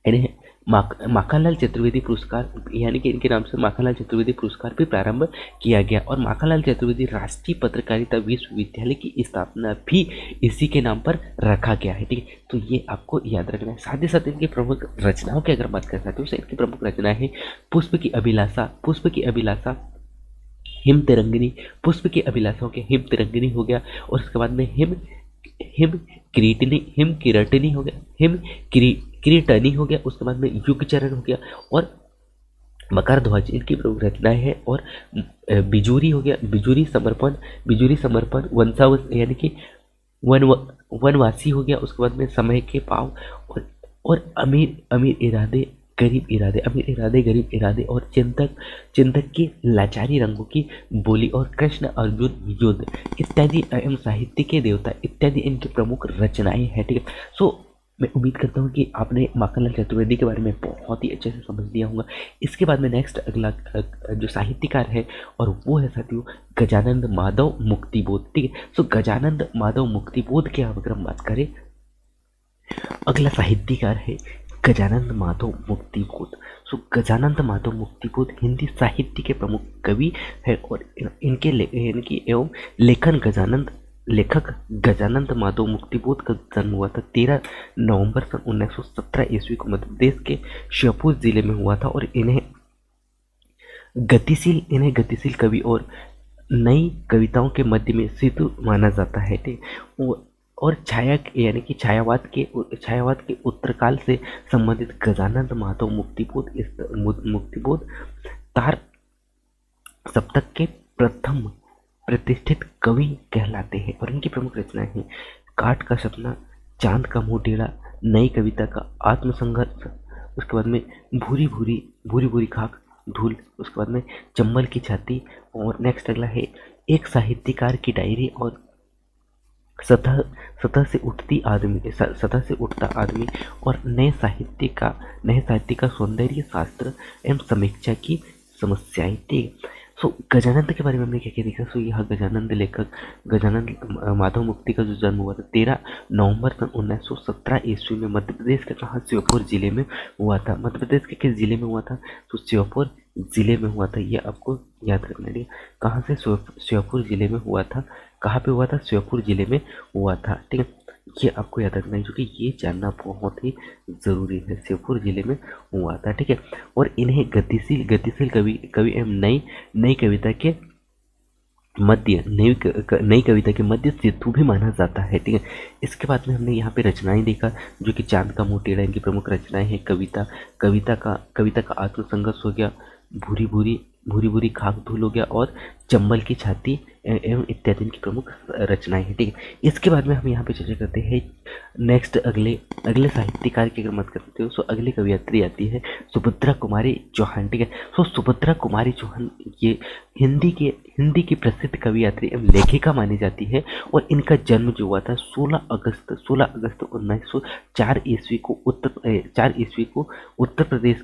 इन्हें माखनलाल चतुर्वेदी पुरस्कार, यानी कि इनके नाम से माखनलाल चतुर्वेदी पुरस्कार भी प्रारंभ किया गया। और माखनलाल चतुर्वेदी राष्ट्रीय पत्रकारिता विश्वविद्यालय की स्थापना भी इसी के नाम पर रखा गया है। ठीक है, तो ये आपको याद रखना है। साथ ही साथ इनकी प्रमुख रचनाओं की अगर बात कर सकते हो तो इनकी प्रमुख रचनाएं हैं पुष्प की अभिलाषा, हिम तिरंगिनी, पुष्प की अभिलाषाओं के हिम तिरंगिनी हो गया। और उसके बाद में हिम किरटनी हो गया, किरीटनी हो गया। उसके बाद में युग चरण हो गया और मकर ध्वज इनकी प्रमुख रचनाएं हैं। और बिजूरी हो गया, बिजूरी समर्पण, वंशावस यानी कि वनवासी हो गया। उसके बाद में समय के पाव और अमीर इरादे गरीब इरादे और चिंतक की लाचारी, रंगों की बोली और कृष्ण अर्जुन युद्ध इत्यादि एवं साहित्य के देवता इत्यादि इनकी प्रमुख रचनाएं हैं। ठीक है, सो मैं उम्मीद करता हूँ कि आपने माखनलाल चतुर्वेदी के बारे में बहुत ही अच्छे से समझ लिया होगा। इसके बाद में नेक्स्ट अगला जो साहित्यकार है और वो है साथियों गजानंद माधव मुक्तिबोध। ठीक है, सो गजानंद माधव मुक्तिबोध की अगर हम बात करें, अगला साहित्यकार है गजानंद माधव मुक्तिबोध। सो गजानंद माधव मुक्तिबोध हिंदी साहित्य के प्रमुख कवि है और इनके एवं लेखक गजानंद माधव मुक्तिबोध का जन्म हुआ था 13 नवंबर सन 1917 ईस्वी को मध्य प्रदेश के श्योपुर जिले में हुआ था। और इन्हें गतिशील कवि और नई कविताओं के मध्य में सिद्धू माना जाता है। और यानी कि छायावाद के उत्तरकाल से संबंधित गजानंद माधव मुक्तिबोध तार सप्तक के प्रथम प्रतिष्ठित कवि कहलाते हैं। और इनकी प्रमुख रचनाएं हैं काठ का सपना, चांद का मुंह टेढ़ा, नई कविता का आत्मसंघर्ष, उसके बाद में भूरी भूरी खाक धूल, उसके बाद में चंबल की छाती। और नेक्स्ट अगला है एक साहित्यकार की डायरी और सतह से उठता आदमी और नए साहित्य का सौंदर्य शास्त्र एवं समीक्षा की समस्याएं थी। सो गजानंद के बारे में हमने क्या क्या देखा। सो यह गजानंद माधव मुक्ति का जो जन्म हुआ था 13 नवंबर सन 1917 ईस्वी में मध्य प्रदेश के कहाँ श्योपुर जिले में हुआ था। मध्य प्रदेश के किस जिले में हुआ था, तो श्योपुर जिले में हुआ था। यह आपको याद रखना है। कहाँ से, श्योपुर जिले में हुआ था। कहाँ पे हुआ था, श्योपुर जिले में हुआ था। ठीक है, ये आपको याद रखना है क्योंकि ये जानना बहुत ही जरूरी है। श्योपुर जिले में हुआ था। ठीक है, और इन्हें गतिशील कवि एवं नई कविता के मध्य सिद्धू भी माना जाता है। ठीक है, इसके बाद में हमने यहाँ पे रचनाएं देखा जो कि चांद का मुंह टेढ़ा इनकी प्रमुख रचनाएं हैं। कविता का आत्मसंघर्ष हो गया, भूरी खाक धूल हो गया और चंबल की छाती एवं इत्यादि की प्रमुख रचनाएं हैं। ठीक है, इसके बाद में हम यहाँ पे चर्चा करते हैं नेक्स्ट अगले साहित्यकार की अगर बात करते हो। सो अगली कवियत्री आती है सुभद्रा कुमारी चौहान। ठीक है, सो सुभद्रा कुमारी चौहान ये हिंदी की प्रसिद्ध कवियत्री एवं लेखिका मानी जाती है। और इनका जन्म जो हुआ था 16 अगस्त 1904 ईस्वी को उत्तर प्रदेश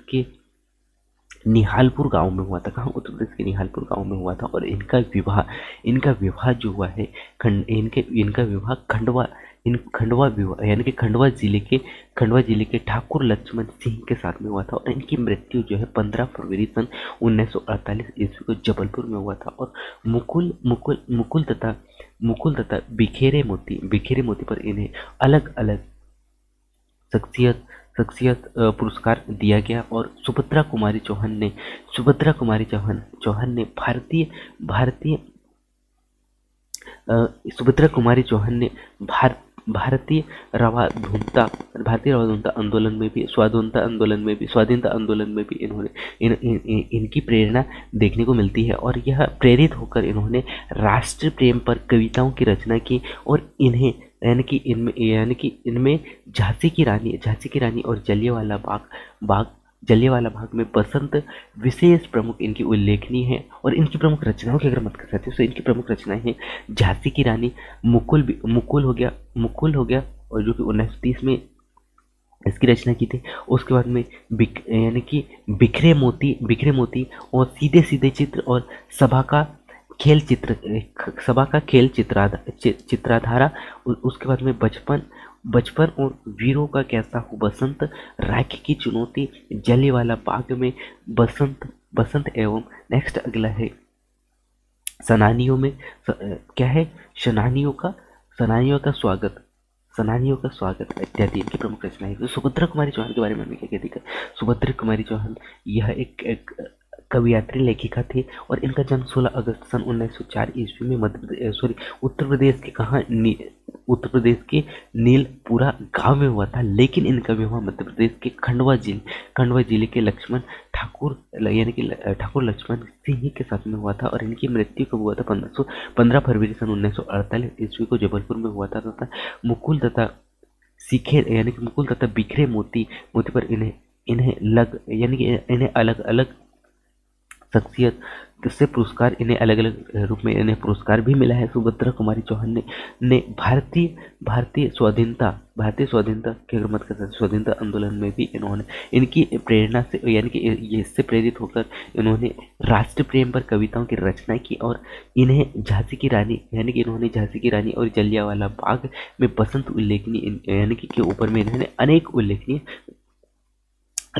के निहालपुर गांव में हुआ था। कहाँ, उत्तर प्रदेश के निहालपुर गांव में हुआ था। और इनका विवाह जो हुआ है इनका विवाह खंडवा विवाह यानी कि खंडवा जिले के ठाकुर लक्ष्मण सिंह के साथ में हुआ था। और इनकी मृत्यु जो है 15 फरवरी सन 1948 ईस्वी को जबलपुर में हुआ था। और मुकुल तथा बिखेरे मोती पर इन्हें अलग अलग शख्सियत पुरस्कार दिया गया। और सुभद्रा कुमारी चौहान ने भारतीय रवाधुनता आंदोलन में भी स्वाधीनता आंदोलन में भी इन्होंने इनकी प्रेरणा देखने को मिलती है। और यह प्रेरित होकर इन्होंने राष्ट्र प्रेम पर कविताओं की रचना की। और इन्हें यानी कि इनमें झांसी की रानी और जलियांवाला बाग में बसंत विशेष प्रमुख इनकी उल्लेखनीय है। और इनकी प्रमुख रचनाओं की अगर बात कर सकते हो तो इनकी प्रमुख रचनाएं हैं झांसी की रानी, मुकुल हो गया और जो कि 1930 इसकी रचना की थी। उसके बाद में यानी कि बिखरे मोती और सीधे सीधे चित्र और सभा का सभा का खेल चित्राधारा। उसके बाद में बचपन बचपन और वीरों का कैसा हो बसंत, राखी की चुनौती, जलियांवाला बाग में बसंत बसंत एवं नेक्स्ट अगला है सेनानियों में क्या है सेनानियों का स्वागत इत्यादि इनकी प्रमुख रचनाएं। तो सुभद्रा कुमारी चौहान के बारे में हमें क्या क्या दिखा। सुभद्रा कुमारी चौहान यह एक कवियात्री लेखिका थी और इनका जन्म 16 अगस्त सन 1904 ईस्वी में उत्तर प्रदेश के नीलपुरा गांव में हुआ था। लेकिन इनका विवाह मध्य प्रदेश के खंडवा जिले के लक्ष्मण ठाकुर यानी कि ठाकुर लक्ष्मण सिंह के साथ में हुआ था और इनकी मृत्यु कब हुआ था 15 फरवरी सन 1948 ईस्वी को जबलपुर में हुआ था तथा मुकुल तथा बिखरे मोती पर इन्हें अलग अलग शख्सियत से पुरस्कार इन्हें अलग अलग रूप में इन्हें पुरस्कार भी मिला है। सुभद्रा कुमारी चौहान ने भारतीय स्वाधीनता के अगर मत कर सकते स्वाधीनता आंदोलन में भी इन्होंने इनकी प्रेरणा से यानी कि इससे प्रेरित होकर इन्होंने राष्ट्र प्रेम पर कविताओं की रचना की और इन्हें झांसी की रानी और जलियांवाला बाग में बसंत उल्लेखनीय यानी कि के ऊपर में इन्होंने अनेक उल्लेखनीय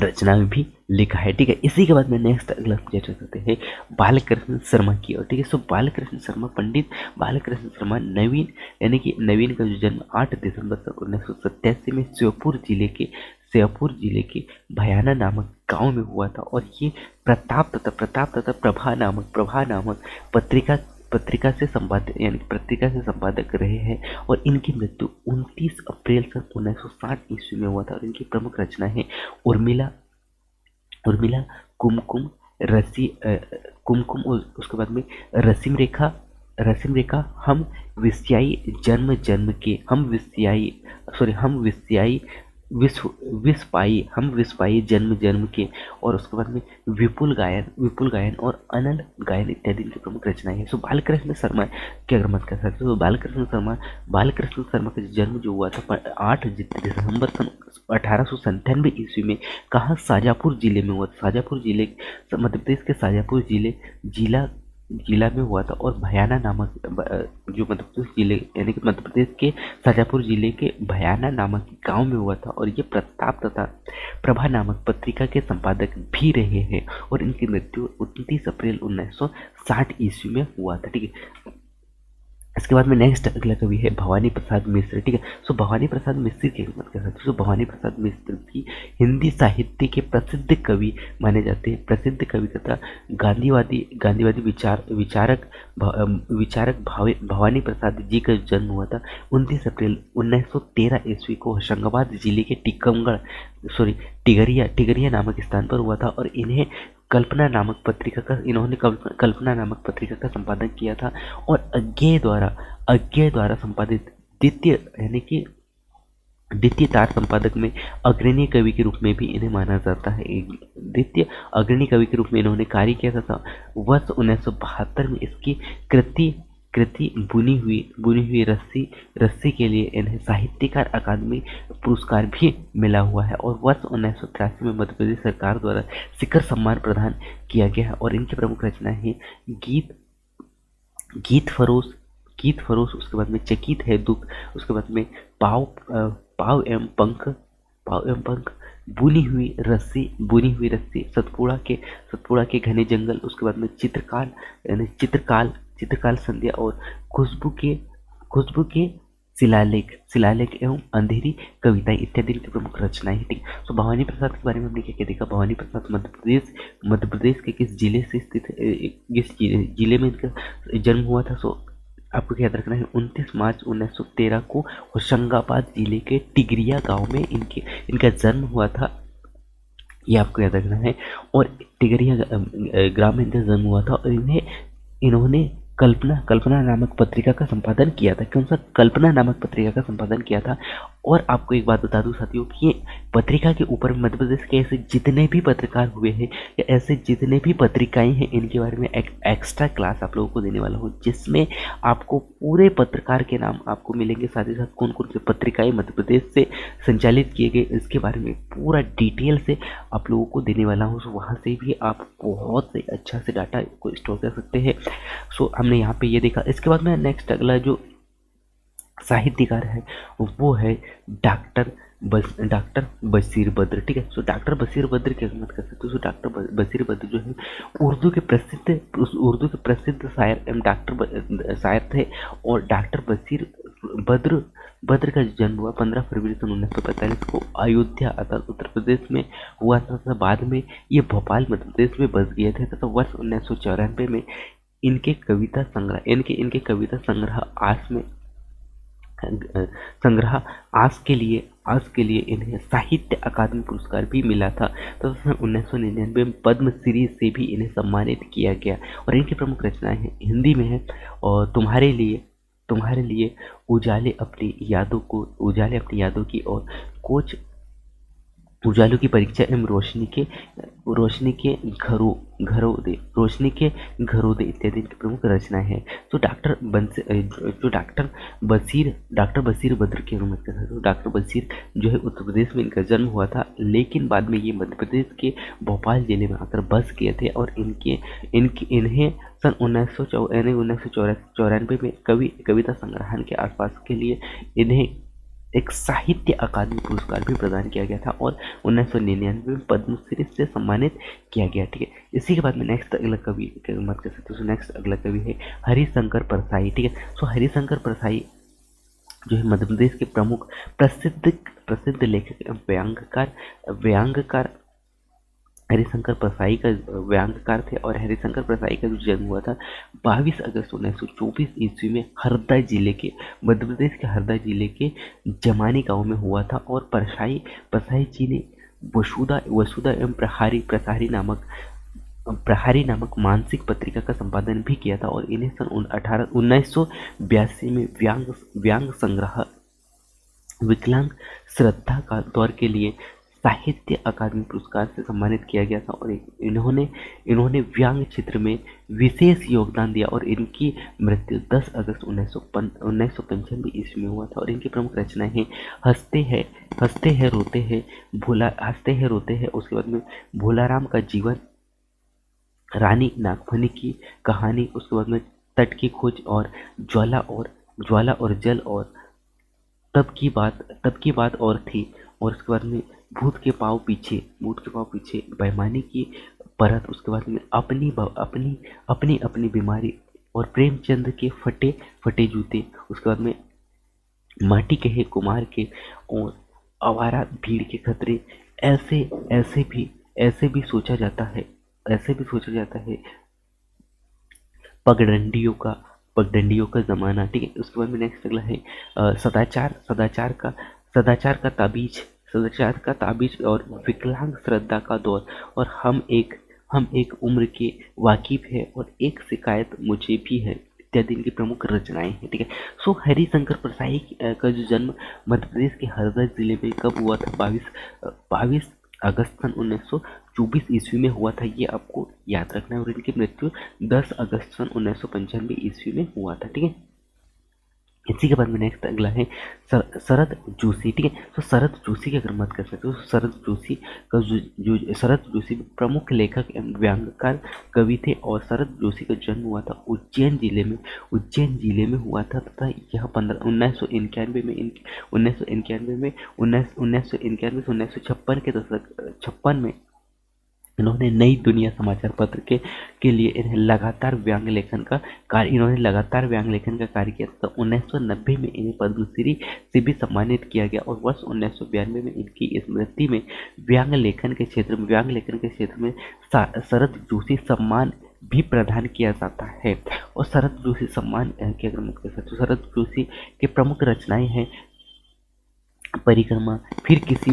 रचना में भी लिखा है। ठीक है, इसी के बाद में नेक्स्ट अगला चर्चा करते हैं बालकृष्ण शर्मा की और। ठीक है, सो बालकृष्ण शर्मा पंडित बालकृष्ण शर्मा नवीन का जो जन्म 8 दिसंबर सन 1987 में श्योपुर जिले के भयाना नामक गांव में हुआ था और ये प्रताप तथा प्रभा नामक पत्रिका से संपादक रहे हैं और इनकी मृत्यु 29 अप्रैल सन 1960 ईस्वी में हुआ था और इनकी प्रमुख रचना है उर्मिला कुमकुम कुमकुम और उसके बाद में रसीम रेखा हम विस्याई विष पाई जन्म के और उसके बाद में विपुल गायन और अनल गायन इत्यादि की प्रमुख रचनाएं हैं। सो बालकृष्ण शर्मा की अगर मत कर सकते हो बालकृष्ण शर्मा का जन्म जो हुआ था 8 दिसंबर सन 1897 ईस्वी में कहाँ शाजापुर जिले में हुआ। शाजापुर जिले मध्य प्रदेश के शाजापुर जिला में हुआ था और भयाना नामक जो मध्य प्रदेश जिले यानी कि मध्य प्रदेश के शाजापुर जिले के भयाना नामक गांव में हुआ था और ये प्रताप तथा प्रभा नामक पत्रिका के संपादक भी रहे हैं और इनकी मृत्यु 29 अप्रैल 1960 ईस्वी में हुआ था। ठीक है, इसके बाद में नेक्स्ट अगला कवि है भवानी प्रसाद मिश्र। ठीक है, सो भवानी प्रसाद मिश्र की बात कर सकते हैं। भवानी प्रसाद मिश्र भी हिंदी साहित्य के प्रसिद्ध कवि माने जाते हैं। प्रसिद्ध कवि तथा गांधीवादी विचारक भवानी प्रसाद जी का जन्म हुआ था 29 अप्रैल 1913 ईस्वी को होशंगाबाद जिले के टिगरिया नामक स्थान पर हुआ था और इन्हें कल्पना नामक पत्रिका का संपादन किया था और अज्ञेय द्वारा संपादित द्वितीय तार संपादक में अग्रणी कवि के रूप में भी इन्हें माना जाता है। द्वितीय अग्रणी कवि के रूप में इन्होंने कार्य किया था। वर्ष 1972 में इसकी कृति बुनी हुई रस्सी के लिए इन्हें साहित्यकार अकादमी पुरस्कार भी मिला हुआ है और वर्ष 1983 में मध्य प्रदेश सरकार द्वारा शिखर सम्मान प्रदान किया गया है और इनकी प्रमुख रचना है गीत फरोश उसके बाद में चकित है दुख, उसके बाद में पाव एवं पंख बुनी हुई रस्सी सतपुड़ा के घने जंगल, उसके बाद में चित्रकाल संध्या और खुशबू के शिलालेख एवं अंधेरी कविताएं इत्यादि की प्रमुख रचनाएं। ठीक, तो भवानी प्रसाद के बारे में हमने क्या क्या देखा। भवानी प्रसाद मध्य प्रदेश के किस जिले से स्थित किस जिले में इनका जन्म हुआ था। सो आपको याद रखना है 29 मार्च 1913 को होशंगाबाद जिले के टिगरिया गांव में इनका जन्म हुआ था, ये आपको याद रखना है। और टिगरिया ग्राम में इनका जन्म हुआ था और इन्होंने कल्पना कल्पना नामक पत्रिका का संपादन किया था। कौन सा? कल्पना नामक पत्रिका का संपादन किया था। और आपको एक बात बता दूं साथियों कि ये पत्रिका के ऊपर मध्य प्रदेश के ऐसे जितने भी पत्रकार हुए हैं या ऐसे जितने भी पत्रिकाएं हैं, इनके बारे में एक एक्स्ट्रा क्लास आप लोगों को देने वाला हूँ, जिसमें आपको पूरे पत्रकार के नाम आपको मिलेंगे, साथ ही साथ कौन कौन सी पत्रिकाएं मध्य प्रदेश से संचालित किए गए इसके बारे में पूरा डिटेल से आप लोगों को देने वाला हूँ। सो वहाँ से भी आप बहुत से अच्छा से डाटा को स्टोर कर सकते हैं। सो हमने यहाँ पे ये देखा। इसके बाद में नेक्स्ट अगला जो साहित्यकार है वो है डॉक्टर बशीर बद्र। ठीक है। सो डॉक्टर बशीर बद्र की अगर बात कर सकते हो, सो डॉक्टर बशीर बद्र जो है उर्दू के प्रसिद्ध शायर एवं शायर थे। और डॉक्टर बशीर बद्र का जन्म हुआ 15 फरवरी सन 1945 को अयोध्या अर्थात उत्तर प्रदेश में हुआ था तथा बाद में ये भोपाल मध्य प्रदेश में बस गए थे तथा वर्ष 1994 में इनके कविता संग्रह आस के लिए इन्हें साहित्य अकादमी पुरस्कार भी मिला था। तो सन 1999 में पद्मश्री से भी इन्हें सम्मानित किया गया। और इनकी प्रमुख रचनाएं हैं, हिंदी में है और तुम्हारे लिए उजाले अपनी यादों की और कुछ उजालों की परीक्षा एवं रोशनी के घरों दे इत्यादि इनकी प्रमुख रचनाएं हैं। तो डॉक्टर बशीर बद्र की अगर बात करें तो डॉक्टर बशीर जो है उत्तर प्रदेश में इनका जन्म हुआ था, लेकिन बाद में ये मध्य प्रदेश के भोपाल जिले में आकर बस किए थे। और इन्हें सन 1994 में कविता संग्रहण के आसपास के लिए इन्हें एक साहित्य अकादमी पुरस्कार भी प्रदान किया गया था और 1999 में पद्मश्री से सम्मानित किया गया। ठीक है। इसी के बाद में नेक्स्ट अगला कवि की बात कर सकते हो। नेक्स्ट अगला कवि है हरिशंकर परसाई। ठीक है। सो हरिशंकर परसाई जो है मध्य प्रदेश के प्रमुख प्रसिद्ध लेखक एवं व्यांगकार हरिशंकर परसाई का व्यांगकार थे। और हरिशंकर परसाई का जो जन्म हुआ था 22 अगस्त 1924 ईस्वी में मध्य प्रदेश के हरदा जिले के जमानी गांव में हुआ था। और परसाई जी ने वसुधा एवं प्रहारी नामक मानसिक पत्रिका का संपादन भी किया था। और इन्हें सन 1982 में व्यांग संग्रह विकलांग श्रद्धा का दौर के लिए साहित्य अकादमी पुरस्कार से सम्मानित किया गया था। और इन्होंने व्यंग क्षेत्र में विशेष योगदान दिया। और इनकी मृत्यु 10 अगस्त 1995 ईस्वी में हुआ था। और इनकी प्रमुख रचनाएं हैं हंसते हैं रोते हैं, उसके बाद में भोलाराम का जीवन, रानी नागफनी की कहानी, उसके बाद में तट की खोज और ज्वाला और जल, और तब की बात और थी। और उसके बाद में भूत के पाँव पीछे बेईमानी की परत, उसके बाद में अपनी बीमारी और प्रेमचंद के फटे जूते, उसके बाद में माटी कहे कुमार के और आवारा भीड़ के खतरे। ऐसे भी सोचा जाता है पगडंडियों का जमाना। ठीक है। उसके बाद में नेक्स्ट अगला है सदाचार का ताबीज और विकलांग श्रद्धा का दौर, और हम एक उम्र के वाकिफ है, और एक शिकायत मुझे भी है इत्यादि इनकी प्रमुख रचनाएं हैं। ठीक है। सो हरिशंकर परसाई का जो जन्म मध्य प्रदेश के हरदा जिले में कब हुआ था? 22 अगस्त सन 1924 ईस्वी में हुआ था। ये आपको याद रखना है। और इनकी मृत्यु 10 अगस्त सन 1995 ईस्वी में हुआ था। ठीक है। इसी के बाद में नेक्स्ट अगला है शरद जोशी। ठीक है। तो शरद जोशी की अगर बात कर सकते हो, शरद जोशी प्रमुख लेखक एवं व्यांग्यकार कवि थे। और शरद जोशी का जन्म हुआ था उज्जैन जिले में हुआ था तथा यह 1991 में 1956 के दशक 56 में इन्होंने नई दुनिया समाचार पत्र के लिए इन्हें लगातार व्यंग लेखन का कार्य किया था। 1990 में इन्हें पद्मश्री से भी सम्मानित किया गया। और वर्ष 1992 में इनकी स्मृति में व्यंग लेखन के क्षेत्र में शरद जोशी सम्मान भी प्रदान किया जाता है। और शरद जोशी सम्मान की अगर बात कर सकते हो, शरद जोशी के प्रमुख रचनाएं हैं परिक्रमा, फिर किसी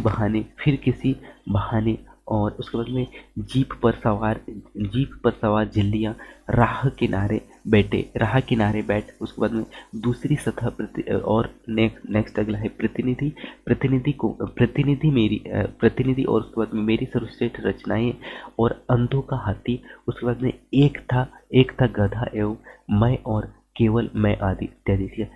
बहाने, और उसके बाद में जीप पर सवार झिल्लियाँ, राह किनारे, बैठे रहा किनारे बैठ। उसके बाद में दूसरी सतह और नेक्स्ट अगला है प्रतिनिधि। प्रतिनिधि और उसके बाद में मेरी सर्वश्रेष्ठ रचनाएं और अंधों का हाथी। उसके बाद में एक था गधा एवं मैं और केवल मैं आदि इत्यादि। ठीक है,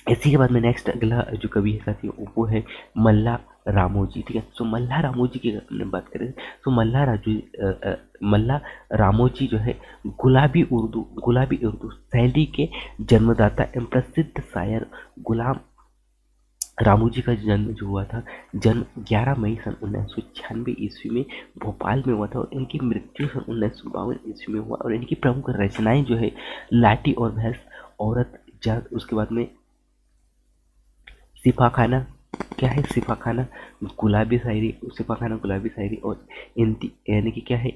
इसी के बाद में नेक्स्ट अगला जो कवि है साथियों वो है मल्ला रामोजी। ठीक है, सो मल्ला रामोजी की अगर हमने बात करें तो मल्ला रामोजी जो है गुलाबी उर्दू शैली के जन्मदाता एवं प्रसिद्ध शायर गुलाम रामोजी का जन्म जो हुआ था, जन्म 11 मई सन 1996 ईस्वी में भोपाल में हुआ था और इनकी मृत्यु सन 1952 ईस्वी में हुआ। और इनकी प्रमुख रचनाएं जो है लाठी और भैंस, औरत जात, उसके बाद में सिफाखाना। क्या है सिफाखाना? सिफाखाना गुलाबी शायरी और यानी कि क्या है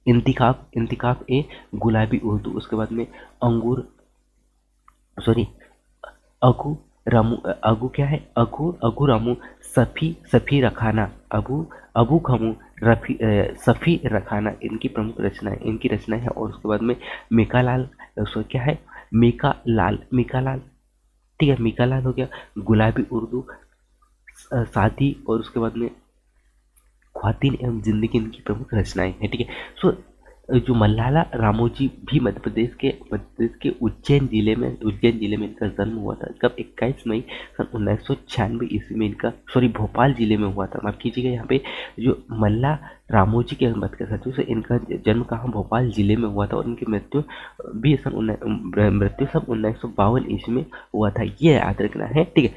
इंतिखाब ए गुलाबी उर्दू। उसके बाद में अंगूर सॉरी अगू क्या है अगू रामू सफी रखाना अबू खमू सफी रखाना इनकी रचनाएं है। और उसके बाद में मेकालाल क्या है मेकालाल। ठीक है, मीकालाल हो गया गुलाबी उर्दू सादी और उसके बाद में ख्वातीन एवं जिंदगी इनकी प्रमुख रचनाएं हैं। ठीक है, सो जो मल्लाला रामोजी भी मध्य प्रदेश के उज्जैन जिले में इनका जन्म हुआ था। कब? 21 मई सन 1996 ईस्वी में इनका भोपाल जिले में हुआ था। माफ कीजिएगा, यहाँ पे जो मल्ला रामोजी की हम बात कर सकते हैं, इनका जन्म कहाँ? भोपाल जिले में हुआ था और इनकी मृत्यु सन 1952 ईस्वी में हुआ था। ये याद रखना है। ठीक है,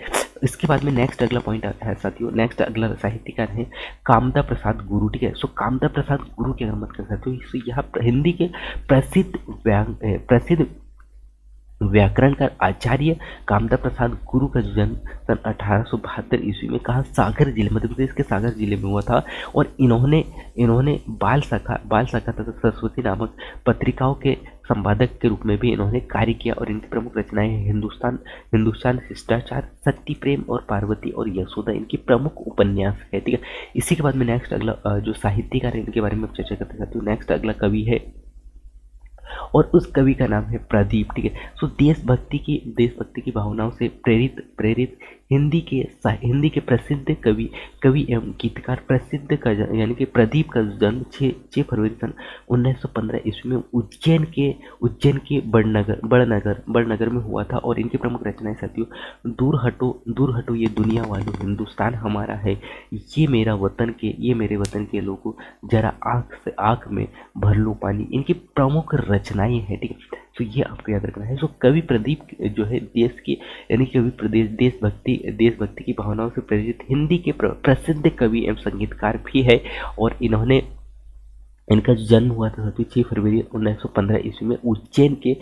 इसके बाद में नेक्स्ट अगला पॉइंट है साथियों, नेक्स्ट अगला साहित्यकार है कामदा प्रसाद गुरु। ठीक है, सो कामदा प्रसाद गुरु की अगर बात कर सकते हो, यह हिंदी के प्रसिद्ध व्याकरणकार आचार्य कामदा प्रसाद गुरु का जन्म सन 1872 ईस्वी में कहा? सागर जिले, मध्य प्रदेश के सागर जिले में हुआ था। और इन्होंने बाल सखा तथा सरस्वती नामक पत्रिकाओं के संपादक के रूप में भी इन्होंने कार्य किया। और इनकी प्रमुख रचनाएं हिंदुस्तान शिष्टाचार, सत्य प्रेम और पार्वती और यशोदा इनकी प्रमुख उपन्यास है। ठीक है, इसी के बाद में नेक्स्ट अगला जो साहित्यकार है इनके बारे में चर्चा करते चाहते हूँ। नेक्स्ट अगला कवि है और उस कवि का नाम है प्रदीप। ठीक है, सो देशभक्ति की भावनाओं से प्रेरित हिंदी के प्रसिद्ध कवि एवं गीतकार यानी कि प्रदीप का जन्म 6 फरवरी सन 1915 ईस्वी में उज्जैन के बड़नगर में हुआ था। और इनकी प्रमुख रचनाएं साथियों दूर हटो ये दुनिया वालों, हिंदुस्तान हमारा है, ये मेरे वतन के लोगों, जरा आंख में भर लो पानी, इनकी प्रमुख रचनाएं हैं। ठीक है, तो ये आपको याद रखना है। तो कवि प्रदीप जो है देशभक्ति की भावनाओं से प्रेरित हिंदी के प्रसिद्ध कवि एवं संगीतकार भी है। और इनका जो जन्म हुआ था 6 फरवरी 1915 ईस्वी में उज्जैन के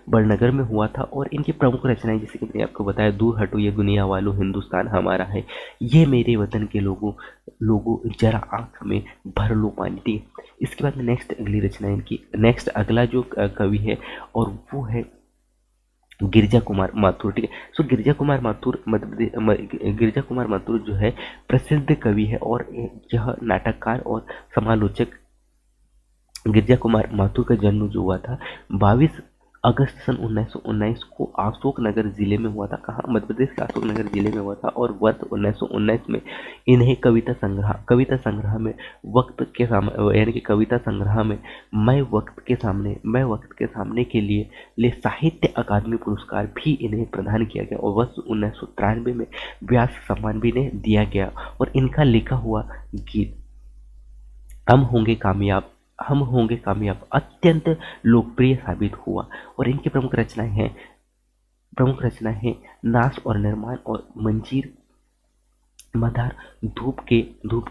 बड़नगर में हुआ था। और इनकी प्रमुख रचनाएं जैसे कि मैंने आपको बताया, दूर हटो ये दुनिया वालों, हिंदुस्तान हमारा है, ये मेरे वतन के लोगों जरा आंख में भर लो पानी। इसके बाद में नेक्स्ट अगला जो कवि है और वो है गिरिजा कुमार माथुर। ठीक है, सो गिरिजा कुमार माथुर जो है प्रसिद्ध कवि है और यह नाटककार और समालोचक। गिरिजा कुमार माथुर का जन्म जो हुआ था 22 अगस्त सन 1919 को अशोकनगर जिले में हुआ था। कहाँ? मध्य प्रदेश के अशोकनगर जिले में हुआ था। और वर्ष 1919 में इन्हें कविता संग्रह में यानी कि कविता संग्रह में मैं वक्त के सामने के लिए साहित्य अकादमी पुरस्कार भी इन्हें प्रदान किया गया। और वर्ष 1993 में व्यास सम्मान भी इन्हें दिया गया। और इनका लिखा हुआ गीत हम होंगे कामयाब अत्यंत लोकप्रिय साबित हुआ। और इनकी प्रमुख रचनाएं हैं नाश और निर्माण और मंजीर मदार, धूप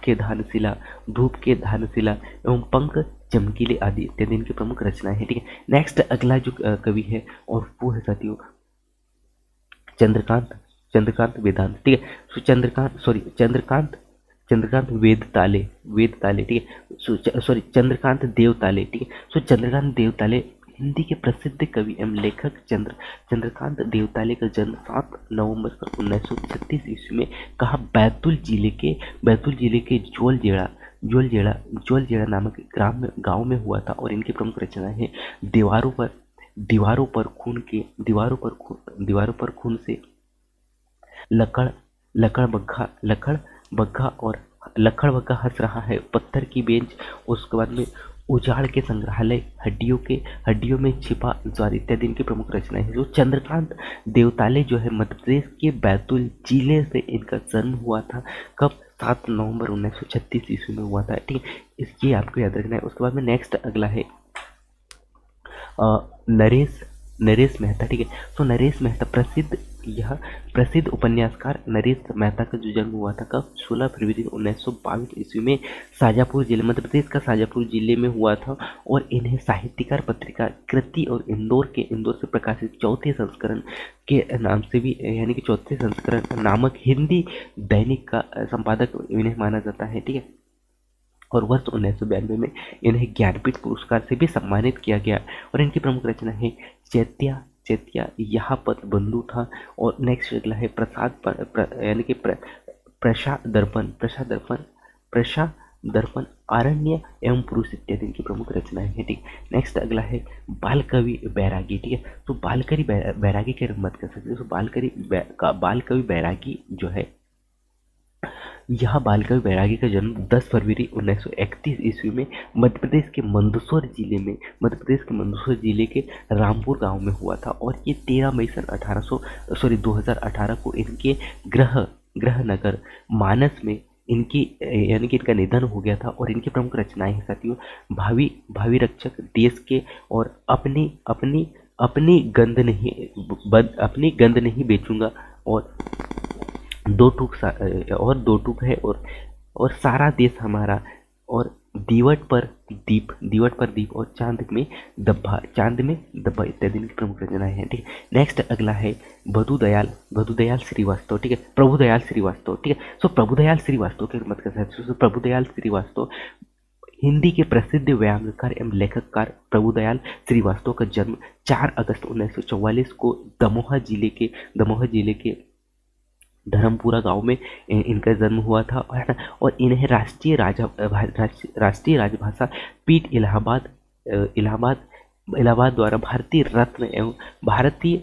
के धानशिला एवं पंख चमकीले आदि इत्यादि इनकी प्रमुख रचनाएं हैं। ठीक है, नेक्स्ट अगला जो कवि है और वो है साथियों चंद्रकांत वेदांत। ठीक है, सो चंद्रकांत वेदताले। ठीक है, चंद्रकांत देवताले। ठीक है, सो चंद्रकांत देवताले हिंदी के प्रसिद्ध कवि एवं लेखक चंद्रकांत देवताले का जन्म 7 नवंबर 1936 ईस्वी में कहा बैतूल जिले के ज्वलजेड़ा नामक ग्राम में गांव में हुआ था। और इनकी प्रमुख रचनाएं हैं दीवारों पर खून से लकड़ लकड़ बग्घा हंस रहा है, पत्थर की बेंच, उसके बाद में उजाड़ के संग्रहालय, हड्डियों में छिपा ज्वार इत्यादि इनकी प्रमुख रचनाएं हैं। जो चंद्रकांत देवताले जो है मध्य प्रदेश के बैतूल जिले से इनका जन्म हुआ था। कब? 7 नवंबर 1936 ईस्वी में हुआ था। ठीक है, ये आपको याद रखना है। उसके बाद में नेक्स्ट अगला है नरेश नरेश मेहता। ठीक है, तो नरेश मेहता प्रसिद्ध उपन्यासकार नरेश मेहता का जो जन्म हुआ था कब? 16 फरवरी 1922 ईस्वी में शाजापुर जिले, मध्य प्रदेश का शाजापुर जिले में हुआ था। और इन्हें साहित्यकार पत्रिका कृति और इंदौर से प्रकाशित चौथे संस्करण के नाम से भी, यानी कि चौथे संस्करण नामक हिंदी दैनिक का संपादक इन्हें माना जाता है। ठीक है, और वर्ष 1992 में इन्हें ज्ञानपीठ पुरस्कार से भी सम्मानित किया गया। और इनकी प्रमुख रचना है चैत्या यहाँ पद बंधु था। और नेक्स्ट अगला है यानी कि प्रशा दर्पण आरण्य एवं पुरुष इत्यादि इनकी प्रमुख रचनाएं हैं। ठीक, नेक्स्ट अगला है बाल कवि बैरागी। ठीक है, तो बाल कवि बैरागी के मत कर सकते हैं। तो बाल कवि बैरागी जो है, यह बालकवि बैरागी का जन्म 10 फरवरी 1931 ईस्वी में मध्य प्रदेश के मंदसौर जिले के रामपुर गांव में हुआ था। और ये 13 मई सन 2018 को इनके गृह नगर मानस में इनकी यानी कि इनका निधन हो गया था। और इनकी प्रमुख रचनाएं हैं साथियों, भावी रक्षक, देश के, और अपनी गंध नहीं बेचूंगा, और दो टूक है, और सारा देश हमारा, और दीवट पर दीप, और चांद में दब्बा इत्यादि की प्रमुख रचनाएं हैं। ठीक है, नेक्स्ट अगला है बधुदयाल श्रीवास्तव। ठीक है, प्रभुदयाल श्रीवास्तव। ठीक है, सो प्रभुदयाल श्रीवास्तव के मत कर सकते हो। प्रभुदयाल श्रीवास्तव हिंदी के प्रसिद्ध व्यंग्यकार एवं लेखककार प्रभुदयाल श्रीवास्तव का जन्म 4 अगस्त 1944 को दमोह जिले के धर्मपुरा गांव में इनका जन्म हुआ था। और इन्हें राष्ट्रीय राजभाषा पीठ इलाहाबाद द्वारा भारतीय रत्न एवं भारतीय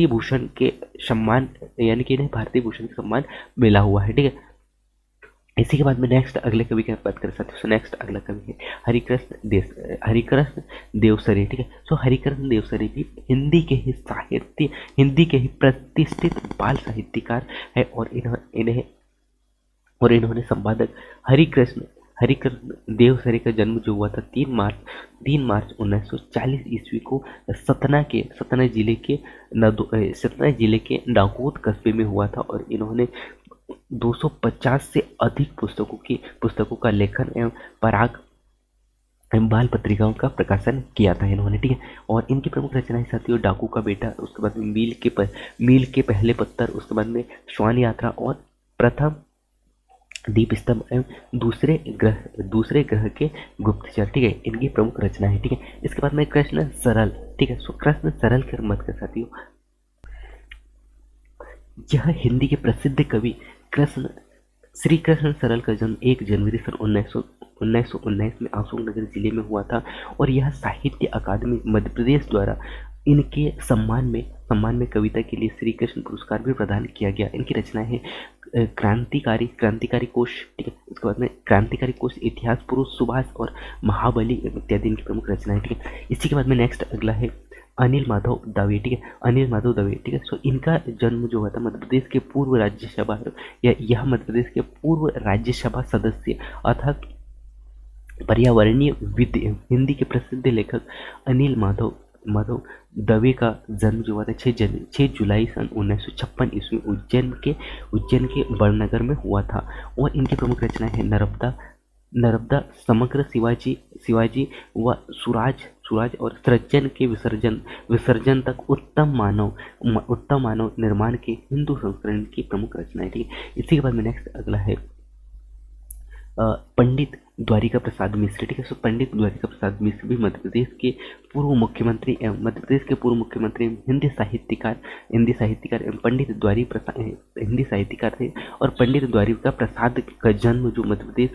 भूषण के सम्मान, यानी कि इन्हें भारतीय भूषण का सम्मान मिला हुआ है। ठीक है, इसी के बाद में नेक्स्ट अगले कवि की बात कर सकते हो। नेक्स्ट अगला कवि है हरिकृष्ण देवसरे। ठीक है, सो हरिकृष्ण देवसरे भी हिंदी के ही प्रतिष्ठित बाल साहित्यकार है। और इन्होंने संपादक हरिकृष्ण देवसरे का जन्म जो हुआ था 3 मार्च 1940 ईस्वी को सतना जिले के नागौद कस्बे में हुआ था। और इन्होंने 250 से अधिक पुस्तकों का लेखन एवं पराग एवं बाल पत्रिकाओं का प्रकाशन किया था इन्होंने। ठीक है, और इनकी प्रमुख रचनाएं साथियों, डाकू का बेटा, उसके बाद में मील के पहले पत्थर, उसके बाद में श्वान यात्रा, और प्रथम दीप स्तंभ एवं दूसरे ग्रह के गुप्तचर। ठीक है, इनकी प्रमुख रचना है। ठीक है, इसके बाद में कृष्ण सरल। ठीक है, सो कृष्ण सरल के मत कर साथियों, यह हिंदी के प्रसिद्ध कवि श्री कृष्ण सरल का जन्म 1 जनवरी सन 1919 में अशोकनगर जिले में हुआ था। और यह साहित्य अकादमी मध्य प्रदेश द्वारा इनके सम्मान में कविता के लिए श्री कृष्ण पुरस्कार भी प्रदान किया गया। इनकी रचनाएं हैं क्रांतिकारी कोश। ठीक है, उसके बाद में क्रांतिकारी कोश, इतिहास पुरुष, सुभाष और महाबली इत्यादि इनकी प्रमुख रचनाएं। ठीक है, इसी के बाद में नेक्स्ट अगला है अनिल माधव दवे। ठीक है, अनिल माधव दवे। ठीक है, सो इनका जन्म जो हुआ था मध्य प्रदेश के पूर्व राज्यसभा, यह मध्य प्रदेश के पूर्व राज्यसभा सदस्य अर्थात पर्यावरणीय विद हिंदी के प्रसिद्ध लेखक अनिल माधव दवे का जन्म जो हुआ था 6 जुलाई सन 1956 ईस्वी उज्जैन के बड़नगर में हुआ था। और इनकी प्रमुख रचना है नर्मदा, समग्र शिवाजी व सूरज और सृजन के विसर्जन तक उत्तम मानव निर्माण के हिंदू संस्करण की प्रमुख रचनाएं। ठीक है, इसी के बाद में नेक्स्ट अगला है पंडित द्वारिका प्रसाद मिश्र, ठीक है। सो पंडित द्वारिका प्रसाद मिश्र भी मध्य प्रदेश के पूर्व मुख्यमंत्री एवं मध्य प्रदेश के पूर्व मुख्यमंत्री एवं हिंदी साहित्यकार एवं पंडित द्वारी प्रसाद हिंदी साहित्यकार थे। और पंडित द्वारिका प्रसाद का जन्म जो मध्य प्रदेश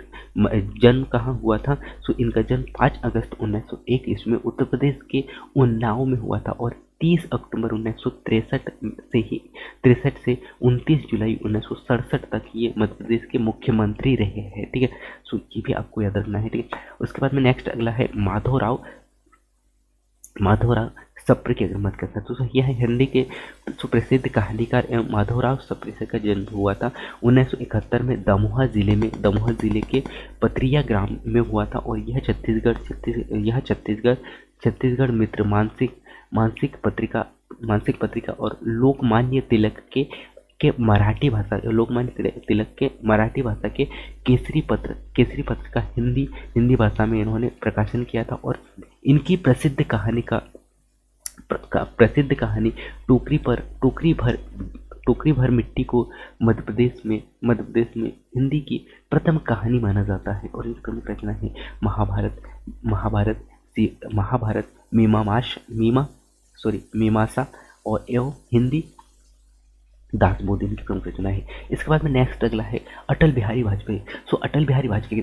जन्म कहाँ हुआ था, सो इनका जन्म 5 अगस्त 1901 ईस्वी में उत्तर प्रदेश के उन्नाव में हुआ था और 30 अक्टूबर 1963 से 29 जुलाई 1967 तक ये मध्य प्रदेश के मुख्यमंत्री रहे हैं, ठीक है। सो ये भी आपको याद रखना है, ठीक है। उसके बाद में नेक्स्ट अगला है माधवराव सप्रे की अगर बात करते हैं तो यह हिंदी के सुप्रसिद्ध कहानीकार एवं माधवराव सप्रे का जन्म हुआ था 1971 में दमोह जिले के पतरिया ग्राम में हुआ था। और यह छत्तीसगढ़ मित्र मासिक पत्रिका और लोकमान्य तिलक के मराठी भाषा के केसरी पत्र का हिंदी भाषा में इन्होंने प्रकाशन किया था। और इनकी प्रसिद्ध कहानी टोकरी भर मिट्टी को मध्य प्रदेश में हिंदी की प्रथम कहानी माना जाता है। और इनकी प्रमुख रचना है महाभारत मीमांसा और एवं हिंदी दासबोध इनकी प्रमुख रचना है। इसके बाद में नेक्स्ट अगला है अटल बिहारी वाजपेयी। सो अटल बिहारी वाजपेयी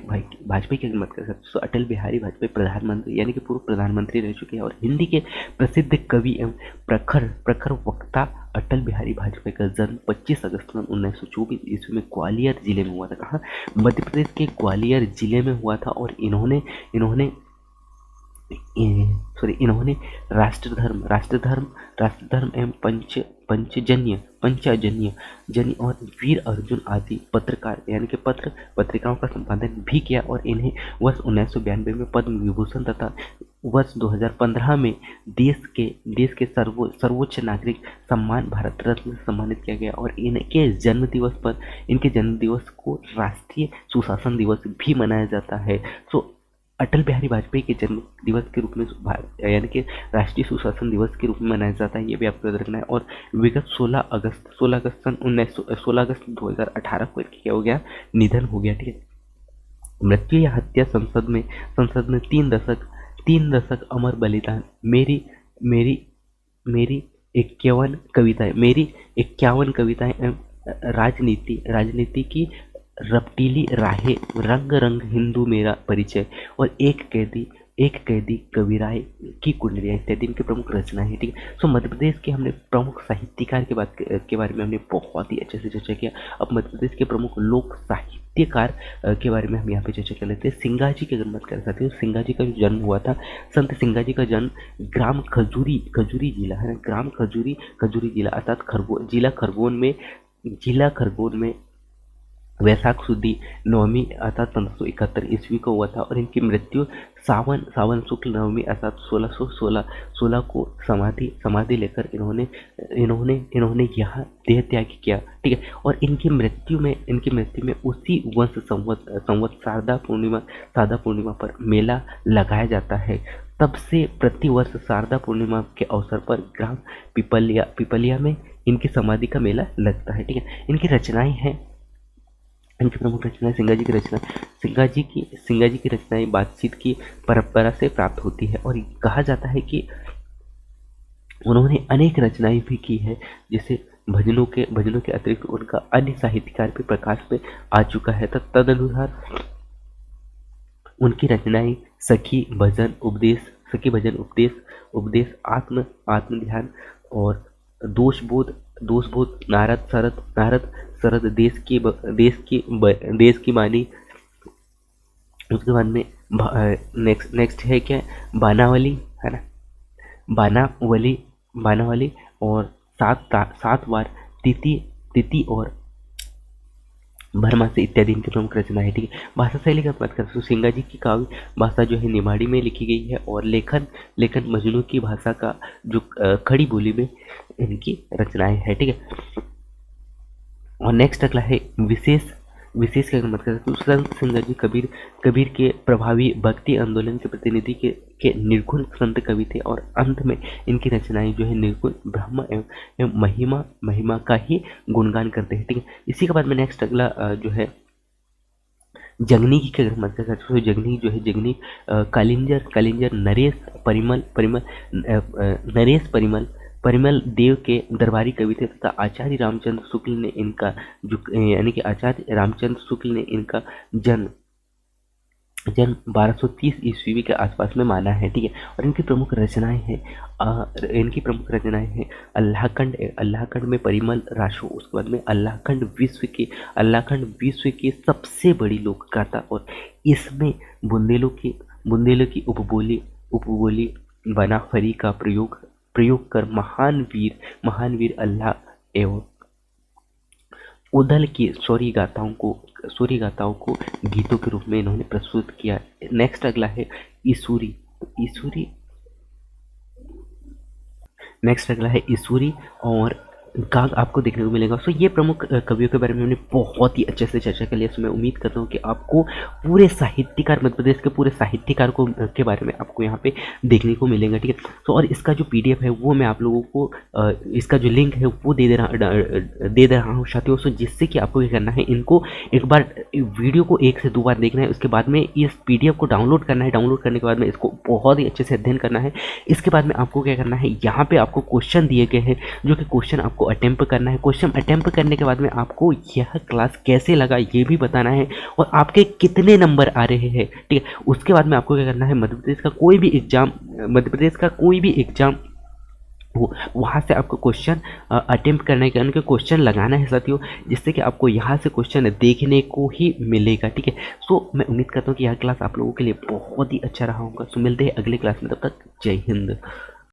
की मत कर सकते हैं। सो अटल बिहारी वाजपेयी प्रधानमंत्री यानी कि पूर्व प्रधानमंत्री रह चुके हैं। और हिंदी के प्रसिद्ध कवि एवं प्रखर वक्ता अटल बिहारी वाजपेयी का जन्म 25 अगस्त 1924 ईस्वी में ग्वालियर जिले में हुआ था। कहाँ? मध्य प्रदेश के ग्वालियर जिले में हुआ था। और इन्होंने राष्ट्रधर्म एवं पंचजन्य और वीर अर्जुन आदि पत्रिकाओं का संपादन भी किया। और इन्हें वर्ष 1992 में पद्म विभूषण तथा वर्ष 2015 में देश के सर्वोच्च नागरिक सम्मान भारत रत्न से सम्मानित किया गया। और इनके जन्मदिवस को राष्ट्रीय सुशासन दिवस भी मनाया जाता है। सो अटल बिहारी वाजपेयी के जन्म दिवस के रूप में यानी कि राष्ट्रीय सुशासन दिवस के रूप में मनाया जाता है, ये भी आपको याद रखना है। और विगत 16 अगस्त 2018 को क्या हो गया? निधन हो गया, ठीक है। मृत्यु या हत्या संसद में 3 दशक अमर बलिदान, मेरी 51 कविताएं एवं राजनीति की रपटीली राहें, रंग हिंदू मेरा परिचय और एक कैदी कविराय की कुंडलियां इत्यादि इनके प्रमुख रचनाएं हैं, ठीक है। सो मध्य प्रदेश के हमने प्रमुख साहित्यकार के बारे में हमने बहुत ही अच्छे से चर्चा किया। अब मध्य प्रदेश के प्रमुख लोक साहित्यकार के बारे में हम यहाँ पे चर्चा कर लेते हैं। सिंगाजी की अगर बात कर सकते हैं, सिंगाजी का जो जन्म हुआ था, संत सिंगाजी का जन्म ग्राम खजूरी जिला है, ग्राम खजूरी जिला अर्थात जिला खरगोन में वैशाख सुदी 9वीं अर्थात 1571 ईस्वी को हुआ था। और इनकी मृत्यु सावन शुक्ल 9वीं अर्थात 1616 को समाधि लेकर इन्होंने यहाँ देह त्याग किया, ठीक है। और इनकी मृत्यु में उसी वंश संवत शारदा पूर्णिमा पर मेला लगाया जाता है। तब से प्रतिवर्ष शारदा पूर्णिमा के अवसर पर ग्राम पिपलिया में इनकी समाधि का मेला लगता है, ठीक है। इनकी रचनाएं हैं, इनकी प्रमुख रचनाएं सिंगाजी की रचनाएं बातचीत की परंपरा से प्राप्त होती है। और कहा जाता है कि उन्होंने अनेक रचनाएं भी की है, जैसे भजनों के अतिरिक्त उनका अन्य साहित्यकार भी प्रकाश में आ चुका है। तदनुसार उनकी रचनाएं सखी भजन उपदेश आत्म ध्यान और दोषबोध नारद देश की बानी। उसके बाद में नेक्स्ट है क्या? बानावली है ना, बानावली और 7 बार तिथि और भरमासी इत्यादि इनकी प्रमुख रचना है, ठीक है। भाषा शैली की बात करें तो सिंगाजी की काव्य भाषा जो है निमाड़ी में लिखी गई है। और लेखन मजनू की भाषा का जो खड़ी बोली में इनकी रचनाएं है, ठीक है। और नेक्स्ट अगला है विशेष की अगर बात करें तो संत सिंगाजी कबीर के प्रभावी भक्ति आंदोलन के प्रतिनिधि के निर्गुण संत कवि थे। और अंत में इनकी रचनाएं जो है निर्गुण ब्रह्म एवं महिमा का ही गुणगान करते हैं, ठीक है। इसी के बाद में नेक्स्ट अगला जो है जगनी की अगर बात करें तो जगनी जो है, जगनी कलिंजर नरेश परिमल परिमल देव के दरबारी कवि थे तथा आचार्य रामचंद्र शुक्ल ने इनका जो यानी कि आचार्य रामचंद्र शुक्ल ने इनका जन्म जन्म 1230 ईस्वी के आसपास में माना है, ठीक है। और इनकी प्रमुख रचनाएं हैं अल्लाहखंड में परिमल राशो, उसके बाद में अल्लाहखंड विश्व की सबसे बड़ी लोक गाथा, और इसमें बुंदेलों की उपबोली बनाफरी का प्रयोग कर महान वीर अल्लाह एवं उदल की सूर्य गाथाओं को गीतों के रूप में इन्होंने प्रस्तुत किया। नेक्स्ट अगला है ईसूरी। नेक्स्ट अगला है ईसूरी और काग आपको देखने को मिलेगा। सो ये प्रमुख कवियों के बारे में हमने बहुत ही अच्छे से चर्चा कर लिया। सो मैं उम्मीद करता हूँ कि आपको पूरे साहित्यकार, मध्य प्रदेश के पूरे साहित्यकार को के बारे में आपको यहाँ पे देखने को मिलेगा, ठीक है। सो और इसका जो PDF है वो मैं आप लोगों को इसका जो लिंक है वो दे दे रहा हूँ साथियों। सो जिससे कि आपको क्या करना है, इनको एक बार वीडियो को 1 से 2 बार देखना है, उसके बाद में इस PDF को डाउनलोड करना है। डाउनलोड करने के बाद में इसको बहुत ही अच्छे से अध्ययन करना है। इसके बाद में आपको क्या करना है, यहाँ पे आपको क्वेश्चन दिए गए हैं जो कि क्वेश्चन आपको अटेम्प्ट करना है। क्वेश्चन अटेम्प्ट करने के बाद में आपको यह क्लास कैसे लगा ये भी बताना है और आपके कितने नंबर आ रहे हैं, ठीक है। उसके बाद में आपको क्या करना है, मध्य प्रदेश का कोई भी एग्जाम हो, वहाँ से आपको क्वेश्चन अटेम्प्ट करने के उनके क्वेश्चन लगाना है साथियों, जिससे कि आपको यहाँ से क्वेश्चन देखने को ही मिलेगा, ठीक है। सो मैं उम्मीद करता हूँ कि यह क्लास आप लोगों के लिए बहुत ही अच्छा रहा होगा। सो मिलते हैं अगले क्लास में, तब तक जय हिंद।